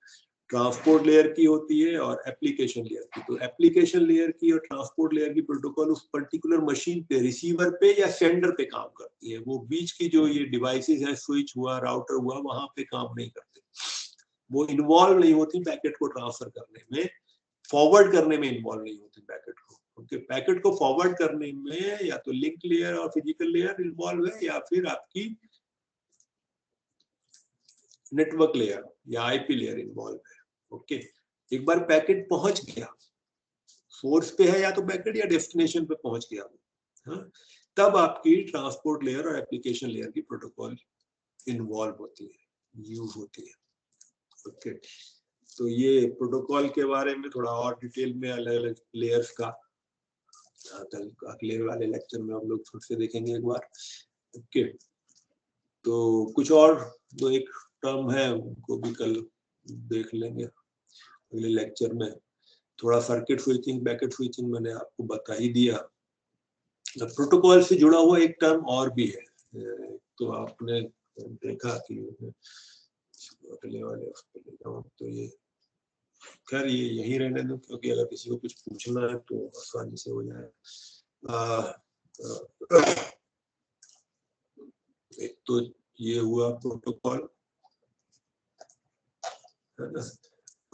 transport layer की होती है और एप्लीकेशन लेयर की। तो एप्लीकेशन लेयर की और ट्रांसपोर्ट लेयर की प्रोटोकॉल उस पर्टिकुलर मशीन पे, रिसीवर पे या सेंडर पे काम करती है। वो बीच की जो ये डिवाइसेस है, स्विच हुआ, राउटर हुआ, वहां पे काम नहीं करते, वो इन्वॉल्व नहीं होती पैकेट को ट्रांसफर करने में, फॉरवर्ड करने में इन्वॉल्व नहीं होती पैकेट को। ओके, पैकेट को फॉरवर्ड करने में या तो लिंक लेयर और फिजिकल लेयर इन्वॉल्व है, या फिर आपकी नेटवर्क लेयर या आईपी लेयर इन्वॉल्व है। ओके, एक बार पैकेट पहुंच गया, सोर्स पे है या तो पैकेट, या डेस्टिनेशन पे पहुंच गया, हाँ, तब आपकी ट्रांसपोर्ट लेयर और एप्लीकेशन लेयर की प्रोटोकॉल इन्वॉल्व होती है, यूज होती है। ओके, तो ये प्रोटोकॉल के बारे में थोड़ा और डिटेल में अलग अलग लेयर्स का अगले वाले लेक्चर में हम लोग फिर से देखेंगे एक बार। ओके, तो कुछ और दो एक टर्म है उनको भी कल देख लेंगे अगले लेक्चर में। थोड़ा सर्किट स्विचिंग, पैकेट स्विचिंग मैंने आपको बता ही दिया। प्रोटोकॉल से जुड़ा हुआ एक टर्म और भी है, तो आपने देखा कि अगले वाले ले जाऊं तो ये, खैर ये यही रहने दो, क्योंकि अगर किसी को कुछ पूछना है तो आसानी से हो जाए। एक तो ये हुआ प्रोटोकॉल, है ना।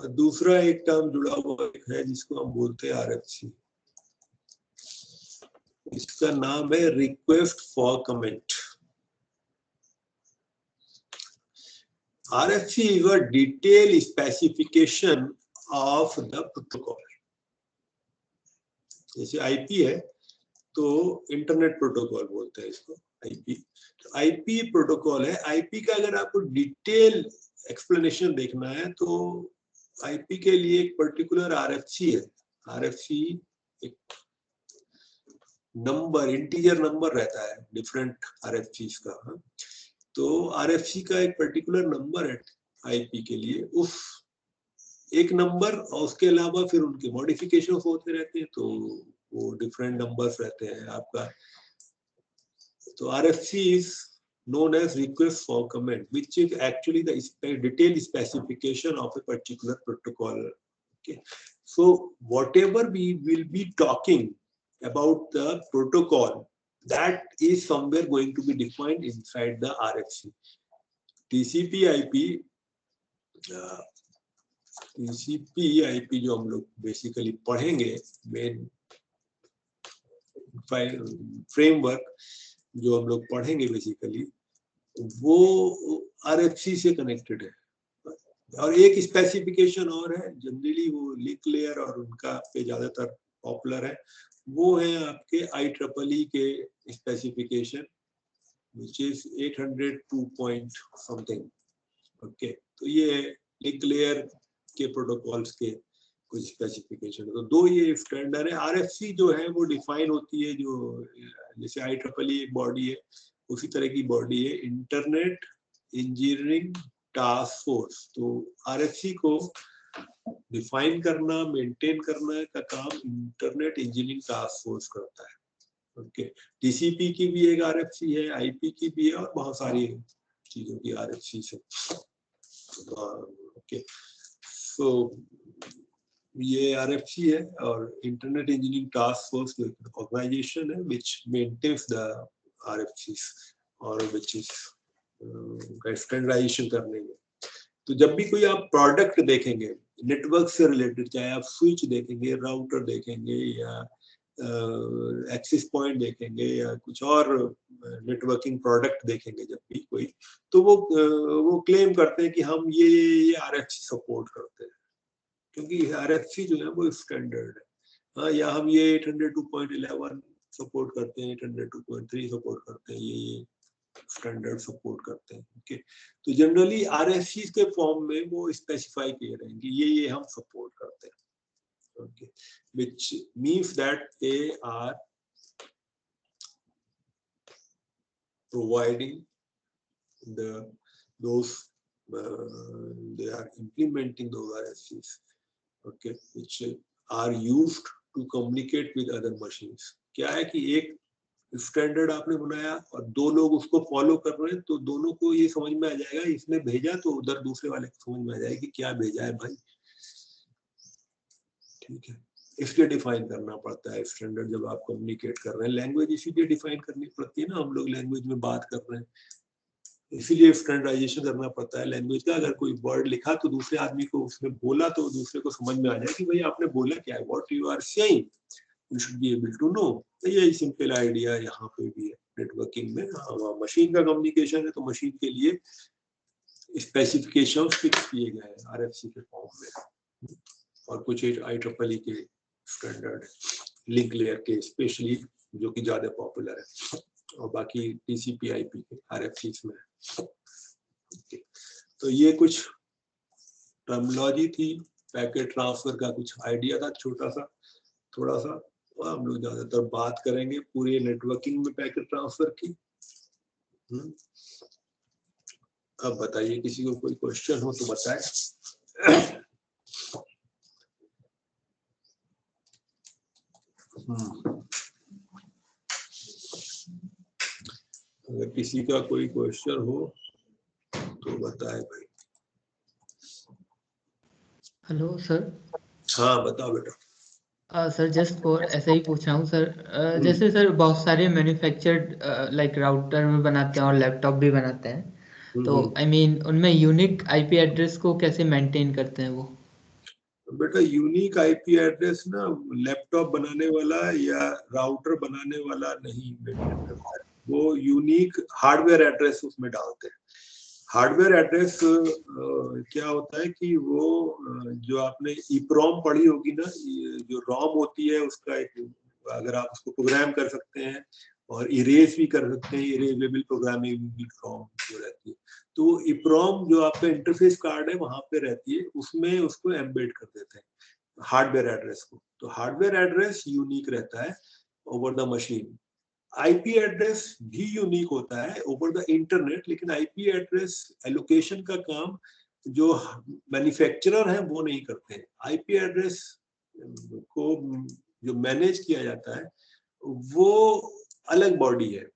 दूसरा एक टर्म जुड़ा हुआ है जिसको हम बोलते हैं RFC। इसका नाम है request for comment. RFC is a detailed specification of the protocol. जैसे IP है, तो इंटरनेट प्रोटोकॉल बोलते हैं इसको, आईपी। तो आईपी प्रोटोकॉल है। आईपी का अगर आपको डिटेल एक्सप्लेनेशन देखना है तो आईपी के लिए एक पर्टिकुलर आरएफसी है। आरएफसी एक नंबर, इंटीजर नंबर रहता है डिफरेंट आरएफसी का। हाँ? तो आरएफसी का एक पर्टिकुलर नंबर है आईपी के लिए, उस एक नंबर, और उसके अलावा फिर उनके मॉडिफिकेशन होते रहते हैं, तो वो डिफरेंट नंबर्स रहते हैं आपका। तो RFC is known as request for comment, which is actually the detailed specification of a particular protocol. Okay, so whatever we will be talking about the protocol, that is somewhere going to be defined inside the RFC. TCP/IP TCP/IP जो हम लोग basically पढ़ेंगे, main framework जो हम लोग पढ़ेंगे basically, वो RFC से कनेक्टेड है। और एक स्पेसिफिकेशन और है, जनरली वो लिंक लेयर और उनका पे ज्यादातर पॉपुलर है, वो है आपके IEEE के specification, which is 802 point something। Okay, तो ये लिंक लेयर के प्रोटोकॉल्स के कुछ स्पेसिफिकेशन। तो दो ये स्टैंडर्ड है। RFC जो है वो डिफाइन होती है, जो जैसे IEEE एक बॉडी है, उसी तरह की बॉडी है इंटरनेट इंजीनियरिंग टास्क फोर्स। तो RFC को डिफाइन करना, मेंटेन करना का काम इंटरनेट इंजीनियरिंग टास्क फोर्स करता है। ओके, TCP की भी एक RFC है, IP की भी है, और बहुत सारी चीजों की RFC है। ओके, सो ये RFC है, और internet engineering task force organization है विच मेंटेन्स द RFCs और विच इज स्टैंडर्डाइजेशन करने में। तो जब भी कोई आप प्रोडक्ट देखेंगे नेटवर्क से रिलेटेड, चाहे आप स्विच देखेंगे, राउटर देखेंगे, या एक्सेस पॉइंट देखेंगे, या कुछ और नेटवर्किंग प्रोडक्ट देखेंगे, जब भी कोई, तो वो क्लेम करते हैं कि हम ये RFC सपोर्ट करते हैं, क्योंकि RFC जो है वो स्टैंडर्ड है। हाँ, या हम ये 802.11 सपोर्ट करते हैं, 802.3 सपोर्ट करते हैं, ये स्टैंडर्ड सपोर्ट करते हैं। ओके, तो जनरली RFC के फॉर्म में वो स्पेसिफाई किए रहेंगे ये हम सपोर्ट करते हैं। Okay, which means that they are providing they are implementing those RFCs, okay, which are used to communicate with other machines। क्या है कि एक स्टैंडर्ड आपने बनाया और दो लोग उसको फॉलो कर रहे हैं, तो दोनों को ये समझ में आ जाएगा, इसने भेजा तो उधर दूसरे वाले को समझ में आ जाएगा कि क्या भेजा है भाई। ठीक है, इसलिए डिफाइन करना पड़ता है स्टैंडर्ड जब आप कम्युनिकेट कर रहे हैं। लैंग्वेज इसीलिए डिफाइन करनी पड़ती है ना, हम लोग लैंग्वेज में बात कर रहे हैं, इसीलिए स्टैंडर्डाइजेशन करना पड़ता है लैंग्वेज का। अगर कोई वर्ड लिखा तो दूसरे आदमी को उसने बोला, तो दूसरे को समझ में आ जाए कि भाई आपने बोला क्या है, what you are saying, you should be able to know. तो यही सिंपल आइडिया यहाँ पे भी है नेटवर्किंग में। मशीन का कम्युनिकेशन है, तो मशीन के लिए स्पेसिफिकेशन फिक्स किए गए हैं RFC के फॉर्म में, और कुछ IEEE के स्टैंडर्ड लिंक लेयर के स्पेशली, जो कि ज्यादा पॉपुलर है, और बाकी TCP/IP के RFCs में है। तो ये कुछ टर्मिनोलॉजी थी, पैकेट ट्रांसफर का कुछ आइडिया था छोटा सा, थोड़ा सा। हम लोग ज्यादातर बात करेंगे पूरे नेटवर्किंग में पैकेट ट्रांसफर की। अब बताइए, किसी को कोई क्वेश्चन हो तो बताएं। अगर किसी का कोई क्वेश्चन हो तो बताए भाई।
Hello sir.
हाँ बताओ बेटा।
सर जस्ट फॉर ऐसे ही पूछ रहा हूँ सर, जैसे सर बहुत सारे मैन्युफैक्चर्ड लाइक राउटर में बनाते हैं और लैपटॉप भी बनाते हैं, तो आई मीन उनमें यूनिक IP एड्रेस को कैसे मेंटेन करते हैं वो?
बेटा यूनिक IP एड्रेस ना लैपटॉप बनाने वाला या राउटर बनाने वाला नहीं मेंटेन करता है, वो यूनिक हार्डवेयर एड्रेस उसमें डालते हैं। हार्डवेयर एड्रेस क्या होता है कि वो जो आपने EEPROM पढ़ी होगी ना, जो ROM होती है उसका एक अगर आप उसको प्रोग्राम कर सकते हैं और इरेज भी कर सकते हैं, इरेजेबल प्रोग्रामेबल फ्रॉम जो रहती है, तो इप्रोम जो आपका इंटरफेस कार्ड है वहां पे रहती है, उसमें उसको एम्बेड कर देते हैं हार्डवेयर एड्रेस को। तो हार्डवेयर एड्रेस यूनिक रहता है over the machine. IP address भी यूनिक होता है ओवर द इंटरनेट, लेकिन आईपी एड्रेस एलोकेशन का काम जो मैन्युफैक्चरर है वो नहीं करते हैं। आईपी एड्रेस को जो मैनेज किया जाता है वो अलग बॉडी है,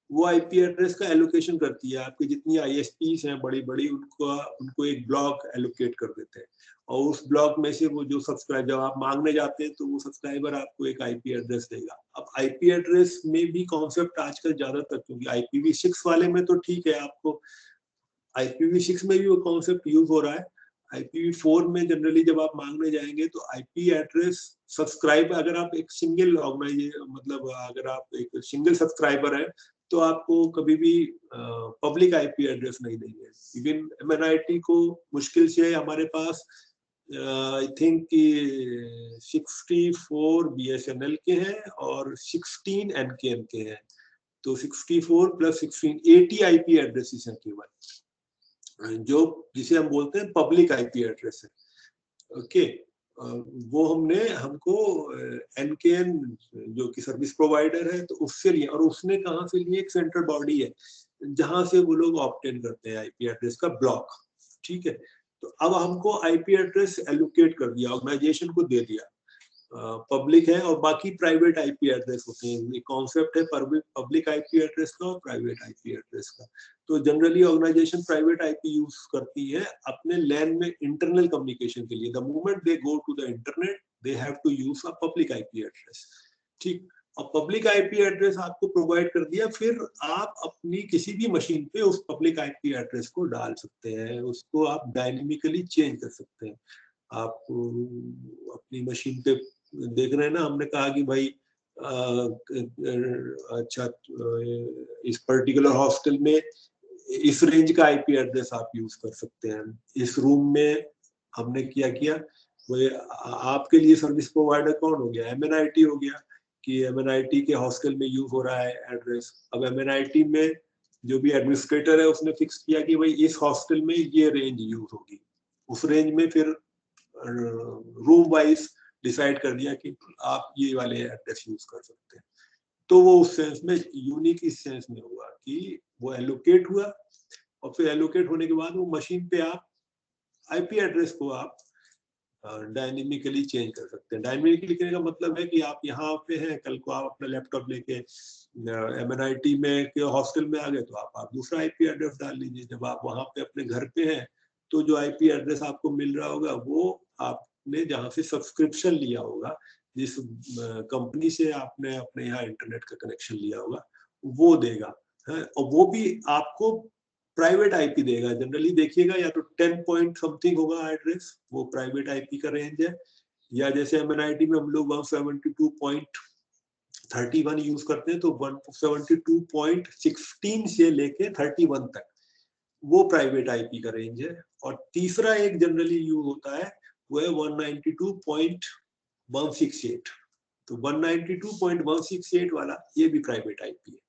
वो आईपी एड्रेस का एलोकेशन करती है। आपकी जितनी आईएसपीज हैं बड़ी बड़ी, उनको एक ब्लॉक एलोकेट कर देते हैं, और उस ब्लॉक में से वो जो सब्सक्राइब जब आप मांगने जाते हैं तो वो सब्सक्राइबर आपको एक आईपी एड्रेस देगा। अब आईपी एड्रेस में भी कॉन्सेप्ट आजकल ज्यादातर, क्योंकि IPv6 वाले में तो ठीक है, आपको IPv6 में भी वो कॉन्सेप्ट यूज हो रहा है। IPv4 में जनरली जब आप मांगने जाएंगे तो आईपी एड्रेस सब्सक्राइब, अगर आप एक सिंगल ऑर्गेनाइजेशन, मतलब अगर आप एक सिंगल सब्सक्राइबर है तो आपको कभी भी पब्लिक आईपी एड्रेस नहीं देंगे। इवन MNIT को मुश्किल से हमारे पास आई थिंक 64 BSNL के हैं और 16 NKN के हैं, तो 64 + 16 80 आईपी एड्रेसेस हैं केवल, जो जिसे हम बोलते हैं पब्लिक आईपी एड्रेस है। ओके, वो हमको NKN जो कि सर्विस प्रोवाइडर है तो उससे लिए, और उसने कहाँ से लिए, एक सेंट्रल बॉडी है जहां से वो लोग ऑब्टेन करते हैं आईपी एड्रेस का ब्लॉक। ठीक है, तो अब हमको आईपी एड्रेस एलोकेट कर दिया, ऑर्गेनाइजेशन को दे दिया, पब्लिक है और बाकी प्राइवेट आईपी एड्रेस होते हैं। ये कॉन्सेप्ट है पब्लिक आईपी एड्रेस का और प्राइवेट आईपी एड्रेस का। तो generally organization private IP use करती है अपने लैन में इंटरनल कम्युनिकेशन के लिए। The moment they go to the internet they have to use a public IP address. ठीक, और पब्लिक आईपी एड्रेस आपको प्रोवाइड कर दिया, फिर आप अपनी किसी भी मशीन पे उस पब्लिक आईपी एड्रेस को डाल सकते हैं, उसको आप डायनेमिकली चेंज कर सकते हैं। आप अपनी मशीन पे देख रहे हैं ना, हमने कहा कि भाई अच्छा इस पर्टिकुलर हॉस्टल में इस रेंज का आईपी एड्रेस आप यूज कर सकते हैं। इस रूम में हमने किया वो आपके लिए सर्विस प्रोवाइडर कौन हो गया, MNIT हो गया, कि MNIT के हॉस्टल में यूज हो रहा है एड्रेस। अब MNIT में जो भी एडमिनिस्ट्रेटर है उसने फिक्स किया कि भाई इस हॉस्टल में ये रेंज यूज होगी, उस रेंज में फिर रूम वाइज डिसाइड कर दिया कि आप ये वाले एड्रेस यूज कर सकते हैं। तो वो उस सेंस में यूनिक इस सेंस में हुआ कि वो एलोकेट हुआ, और फिर एलोकेट होने के बाद वो मशीन पे आप आईपी एड्रेस को आप डायनेमिकली चेंज कर सकते हैं। डायनेमिकली करने का मतलब है कि आप यहाँ पे हैं, कल को आप अपना लैपटॉप लेके MNIT में के हॉस्टल में आ गए तो आप दूसरा आईपी एड्रेस डाल लीजिए। जब आप वहाँ पे अपने घर पे हैं तो जो आईपी एड्रेस आपको मिल रहा होगा वो आपने जहाँ से सब्सक्रिप्शन लिया होगा, जिस कंपनी से आपने अपने यहाँ इंटरनेट का कनेक्शन लिया होगा, वो देगा है, और वो भी आपको प्राइवेट आईपी देगा। जनरली देखिएगा या तो 10 पॉइंट समथिंग होगा एड्रेस, वो प्राइवेट आईपी का रेंज है, या जैसे MNIT में हम लोग 172.31 यूज करते हैं, तो 172.16 से लेके 31 तक वो प्राइवेट आईपी का रेंज है। और तीसरा एक जनरली यूज होता है वो है 192.168, तो 192.168 वाला ये भी प्राइवेट आईपी है।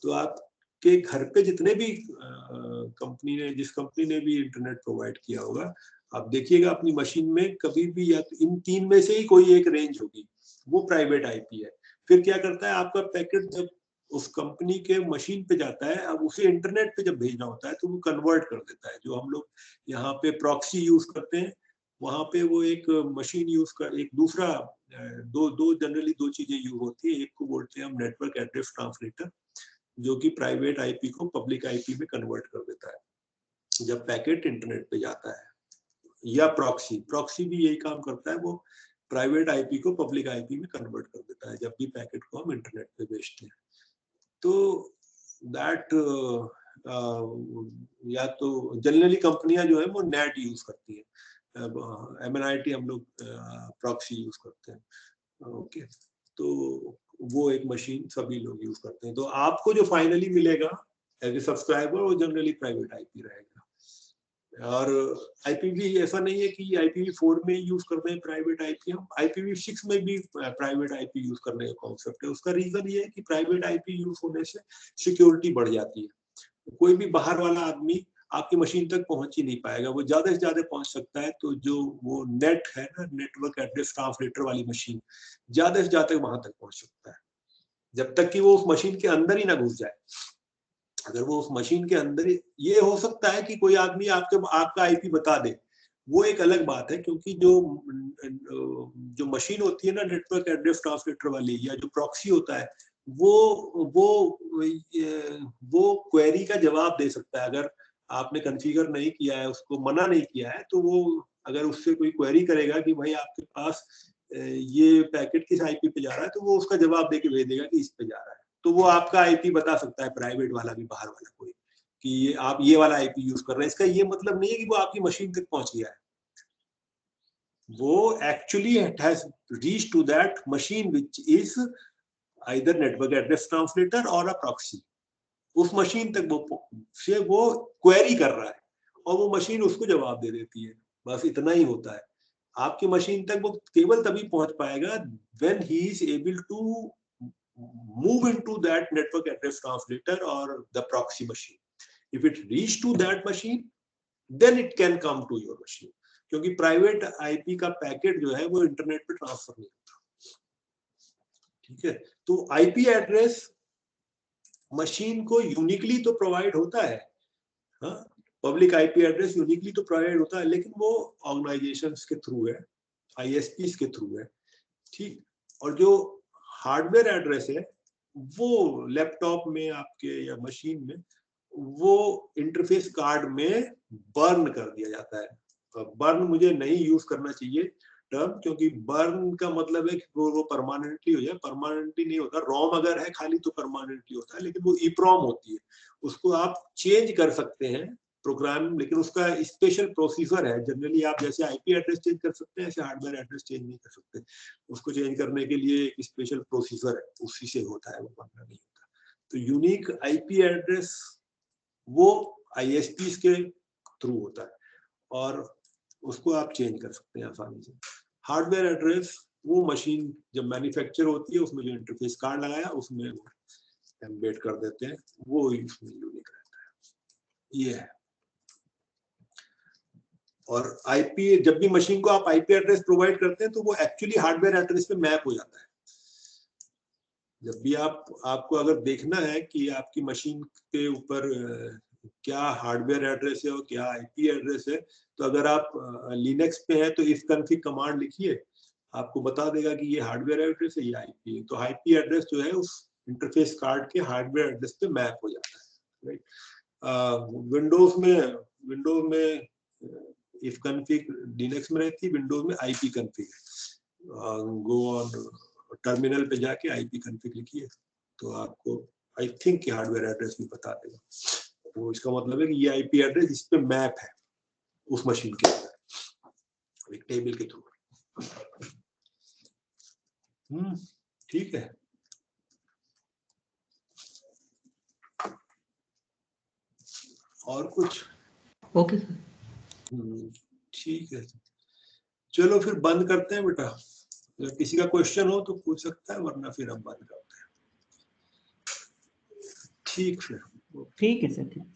तो आपके घर पे जितने भी कंपनी ने, जिस कंपनी ने भी इंटरनेट प्रोवाइड किया होगा, आप देखिएगा अपनी मशीन में कभी भी या तो इन तीन में से ही कोई एक रेंज होगी, वो प्राइवेट आईपी है। फिर क्या करता है, आपका पैकेट जब उस कंपनी के मशीन पे जाता है, अब उसे इंटरनेट पे जब भेजना होता है तो वो कन्वर्ट कर देता है। जो हम लोग यहाँ पे प्रॉक्सी यूज करते हैं, वहां पे वो एक मशीन यूज कर, एक दूसरा जनरली दो चीजें यूज होती है। एक को बोलते हैं हम नेटवर्क एड्रेस ट्रांसलेटर, जो कि प्राइवेट आईपी को पब्लिक आईपी में कन्वर्ट कर देता है जब पैकेट इंटरनेट पे जाता है, या प्रॉक्सी भी यही काम करता है, वो प्राइवेट आईपी को पब्लिक आईपी में कन्वर्ट कर देता है जब भी पैकेट को हम इंटरनेट पे भेजते हैं। तो दैट या तो जनरली कंपनियां जो है वो नेट यूज करती है, MNIT हम लोग प्रॉक्सी यूज करते हैं। ओके, तो वो एक मशीन सभी लोग यूज करते हैं। तो आपको जो फाइनली मिलेगा एज ए सब्सक्राइबर वो जनरली प्राइवेट आईपी रहेगा। और IPv ऐसा नहीं है कि IPv4 में यूज करते हैं प्राइवेट IP, हम IPv6 में भी प्राइवेट IP यूज करने का कॉन्सेप्ट है। उसका रीजन ये है कि प्राइवेट IP यूज होने से सिक्योरिटी बढ़ जाती है। कोई भी बाहर वाला आदमी आपकी मशीन तक पहुंच ही नहीं पाएगा, वो ज्यादा से ज्यादा पहुंच सकता है तो जो वो नेट है ना, नेटवर्क एड्रेस ट्रांसलेटर वाली मशीन, ज्यादा से ज्यादा वहां तक पहुंच सकता है, जब तक कि वो उस मशीन के अंदर ही ना घुस जाए। अगर वो उस मशीन के अंदर ही, ये हो सकता है कि कोई आदमी आपका IP बता दे, वो एक अलग बात है, क्योंकि जो मशीन होती है ना नेटवर्क एड्रेस ट्रांसलेटर वाली, या जो प्रॉक्सी होता है, वो क्वेरी का जवाब दे सकता है। अगर आपने कॉन्फ़िगर नहीं किया है, उसको मना नहीं किया है, तो वो अगर उससे कोई क्वेरी करेगा कि भाई आपके पास ये पैकेट किस IP पे जा रहा है, तो वो उसका जवाब दे के भेज देगा कि इस पे जा रहा है। तो वो आपका IP बता सकता है, प्राइवेट वाला भी, बाहर वाला कोई, कि आप ये वाला IP यूज कर रहे हैं। इसका ये मतलब नहीं है कि वो आपकी मशीन तक पहुंच गया है, वो actually has reach to that machine which is either network address translator or a proxy. उस मशीन तक वो क्वेरी कर रहा है और वो मशीन उसको जवाब दे देती है, बस इतना ही होता है। आपकी मशीन तक वो केवल तभी पहुंच पाएगा when he is able to move into that network address translator or the proxy machine. If it reach to that machine, then it can come to your machine, क्योंकि प्राइवेट IP का packet जो है वो internet पे transfer नहीं होता। ठीक है, तो IP एड्रेस मशीन को यूनिकली तो प्रोवाइड होता है, हाँ, पब्लिक IP एड्रेस यूनिकली तो प्रोवाइड होता है, लेकिन वो ऑर्गेनाइजेशंस के थ्रू है, ISPs के थ्रू है। ठीक, और जो हार्डवेयर एड्रेस है वो लैपटॉप में आपके या मशीन में वो इंटरफेस कार्ड में बर्न कर दिया जाता है। बर्न मुझे नहीं यूज करना चाहिए टर्म, क्योंकि बर्न का मतलब है कि वो परमानेंटली हो जाए, परमानेंटली नहीं होता। रोम अगर है खाली तो परमानेंटली होता है, लेकिन वो ईप्रोम होती है, उसको आप चेंज कर सकते हैं प्रोग्राम, लेकिन उसका स्पेशल प्रोसीजर है। जनरली आप जैसे IP एड्रेस चेंज कर सकते हैं, ऐसे हार्डवेयर एड्रेस चेंज नहीं कर सकते। उसको चेंज करने के लिए एक स्पेशल प्रोसीजर है, उसी से होता है, वो बनना नहीं होता। तो यूनिक IP एड्रेस वो ISPs के थ्रू होता है और उसको आप चेंज कर सकते हैं आसानी से। हार्डवेयर एड्रेस वो मशीन जब मैन्युफैक्चर होती है, उसमें जो इंटरफेस कार्ड लगाया उसमें एम्बेड कर देते हैं, वो उसमें यूनिक रहता है। ये है। और IP, जब भी मशीन को आप IP एड्रेस प्रोवाइड करते हैं तो वो एक्चुअली हार्डवेयर एड्रेस पे मैप हो जाता है। जब भी आपको अगर देखना है कि आपकी मशीन के ऊपर क्या हार्डवेयर एड्रेस है और क्या IP एड्रेस है, तो अगर आप लिनक्स पे है तो इफ कॉन्फिग कमांड लिखिए, आपको बता देगा कि ये हार्डवेयर एड्रेस है, ये IP है। तो IP एड्रेस जो है उस इंटरफेस कार्ड के हार्डवेयर एड्रेस पे मैप हो जाता है, राइट। विंडोज में इफ कॉन्फिग लिनक्स में रहती है, विंडोज में IP config. Go on terminal पे जाके IP कॉन्फिग लिखिए तो आपको आई थिंक हार्डवेयर एड्रेस भी बता देगा। तो इसका मतलब है कि ये IP एड्रेस इस पे मैप है उस मशीन के अंदर एक टेबल के थ्रू। ठीक है। और कुछ?
Okay sir.
ठीक है, चलो फिर बंद करते हैं बेटा। अगर किसी का क्वेश्चन हो तो पूछ सकता है, वरना फिर हम बंद करते हैं। ठीक, फिर
ठीक है सर, ठीक।